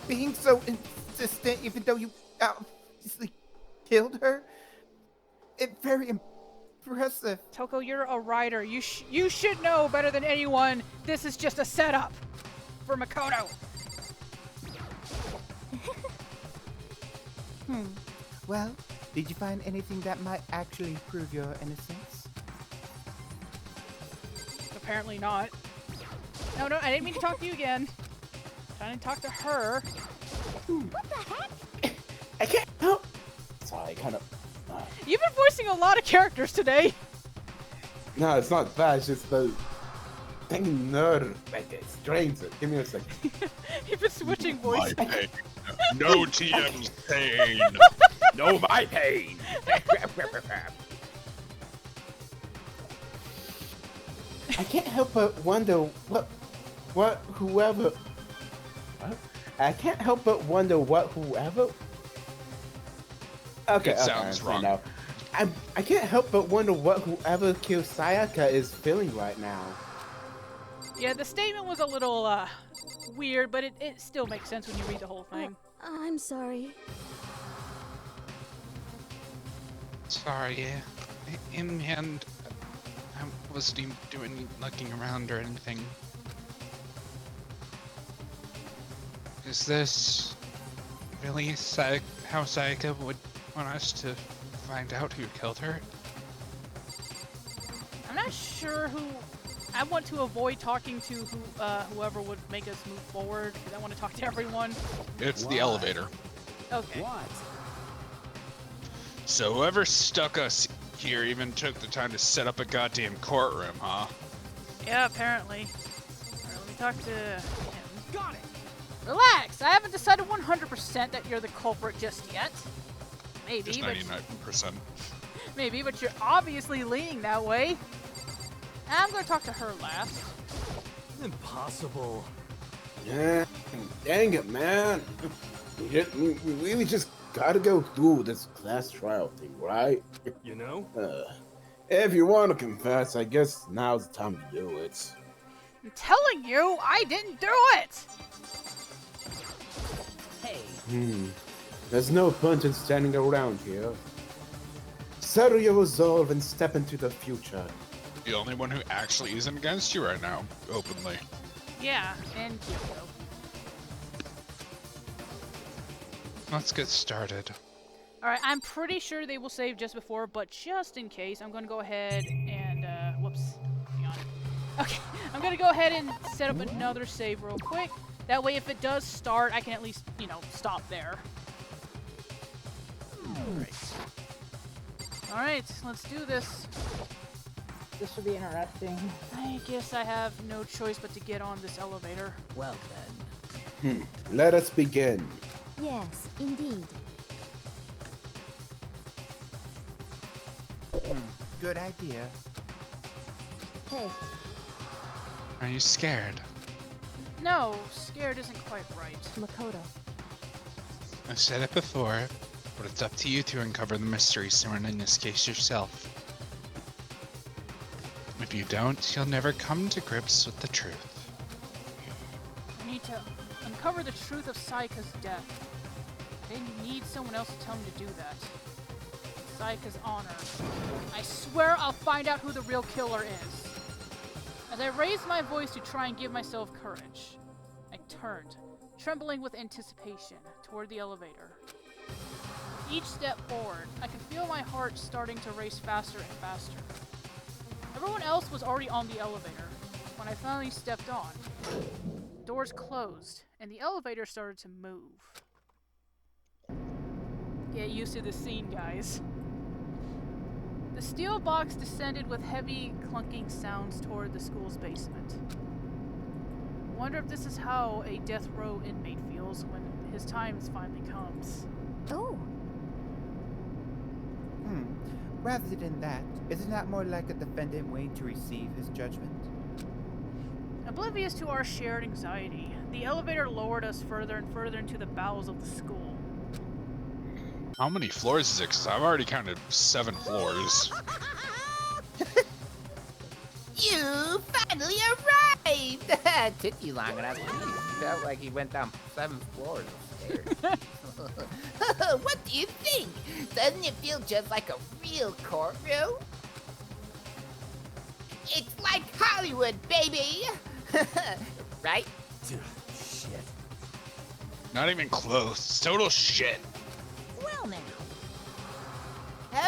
Being so insistent, even though you obviously killed her, it's very impressive. Toko, you're a writer. You should know better than anyone. This is just a setup for Makoto. Well, did you find anything that might actually prove your innocence? Apparently not. No, I didn't mean to talk to you again. Trying to talk to her. What the heck? I can't help. Sorry, kind of. You've been voicing a lot of characters today. No, it's not that. It's just the Dang nerd. Like it strains it. Give me a second. You've been switching voices. My pain. No TM's pain. No, my pain. I can't help but wonder whoever. I can't help but wonder whoever. Okay, It sounds wrong. Now. I can't help but wonder what whoever killed Sayaka is feeling right now. Yeah, the statement was a little weird, but it still makes sense when you read the whole thing. I'm sorry. Sorry, in the end, I wasn't even doing looking around or anything. Is this really how Sayaka would want us to find out who killed her? I'm not sure who. I want to avoid talking to whoever would make us move forward, because I want to talk to everyone. It's the elevator. Okay. What? So whoever stuck us here even took the time to set up a goddamn courtroom, huh? Yeah, apparently. Alright, let me talk to him. Got it. Relax! I haven't decided 100% that you're the culprit just yet. Maybe, Just but 99%. maybe, but you're obviously leaning that way. I'm gonna talk to her last. Impossible. Yeah, dang it, man. We really just gotta go through this class trial thing, right? You know? If you want to confess, I guess now's the time to do it. I'm telling you, I didn't do it! Hey. There's no point in standing around here. Settle your resolve and step into the future. The only one who actually isn't against you right now, openly. Yeah, and Kyoko. Let's get started. Alright, I'm pretty sure they will save just before, but just in case, I'm gonna go ahead and, whoops. Hang on. Okay, I'm gonna go ahead and set up another save real quick. That way, if it does start, I can at least, you know, stop there. Alright, let's do this. This should be interesting. I guess I have no choice but to get on this elevator. Well then. Let us begin. Yes, indeed. Good idea. Hey, Are you scared? No, scared isn't quite right. Makoto. I've said it before, but it's up to you to uncover the mystery, someone in this case yourself. If you don't, you'll never come to grips with the truth. I need to uncover the truth of Sayaka's death. They need someone else to tell me to do that. Sayaka's honor. I swear I'll find out who the real killer is. As I raised my voice to try and give myself courage, I turned, trembling with anticipation, toward the elevator. Each step forward, I could feel my heart starting to race faster and faster. Everyone else was already on the elevator when I finally stepped on. Doors closed, and the elevator started to move. Get used to the scene, guys. The steel box descended with heavy, clunking sounds toward the school's basement. Wonder if this is how a death row inmate feels when his time finally comes. Oh, Rather than that, is it not more like a defendant waiting to receive his judgment? Oblivious to our shared anxiety, the elevator lowered us further and further into the bowels of the school. How many floors is it? Because I've already counted 7 floors. You finally arrived! Took you long enough. He felt like he went down 7 floors of stairs. What do you think? Doesn't it feel just like a real courtroom? It's like Hollywood, baby! Right? Dude, shit. Not even close. It's total shit. Well now.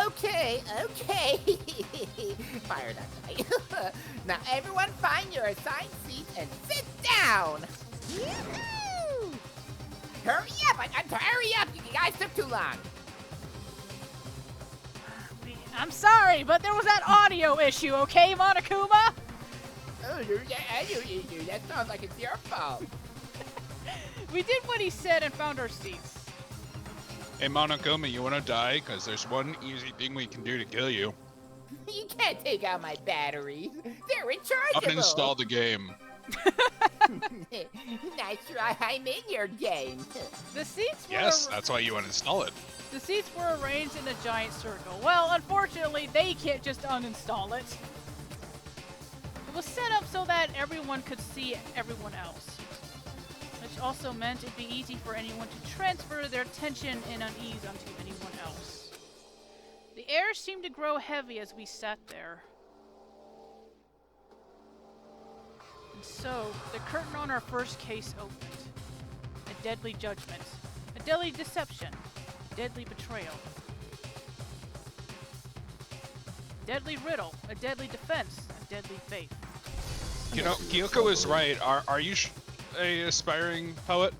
Okay. Fire that guy. Now everyone find your assigned seat and sit down! Yoo-hoo! Hurry up! Hurry up! You guys took too long. I'm sorry, but there was that audio issue, okay, Monokuma? Oh, that sounds like it's your fault. We did what he said and found our seats. Hey, Monokuma, you want to die? Because there's one easy thing we can do to kill you. You can't take out my batteries. They're rechargeable. Uninstall the game. Not sure I'm in your game. The seats were Yes, that's why you uninstall it. The seats were arranged in a giant circle. Well, unfortunately, they can't just uninstall it. It was set up so that everyone could see everyone else, which also meant it'd be easy for anyone to transfer their tension and unease onto anyone else. The air seemed to grow heavy as we sat there. And so, the curtain on our first case opened. A deadly judgment. A deadly deception. A deadly betrayal. Deadly riddle. A deadly defense. A deadly faith. You know, Kyoko is right. Are you a aspiring poet?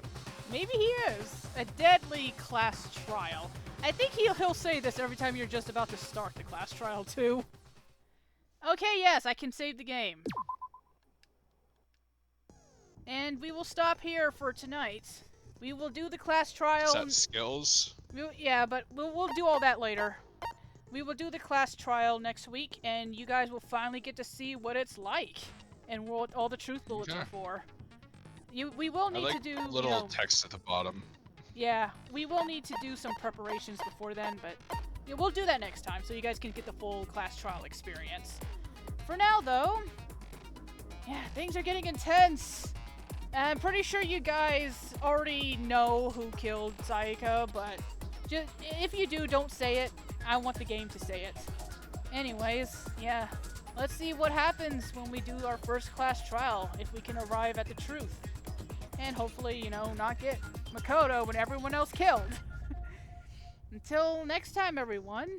Maybe he is. A deadly class trial. I think he'll say this every time you're just about to start the class trial, too. Okay, yes, I can save the game. And we will stop here for tonight. We will do the class trial. Is that skills? Yeah, but we'll do all that later. We will do the class trial next week, and you guys will finally get to see what it's like and what all the truth bullets are for. We will need I like to do little text at the bottom. Yeah, we will need to do some preparations before then, but yeah, we'll do that next time so you guys can get the full class trial experience. For now, though, yeah, things are getting intense. I'm pretty sure you guys already know who killed Sayaka, but just, if you do, don't say it. I want the game to say it. Anyways, yeah, let's see what happens when we do our first class trial, if we can arrive at the truth. And hopefully, not get Makoto when everyone else killed. Until next time, everyone.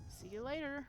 See you later.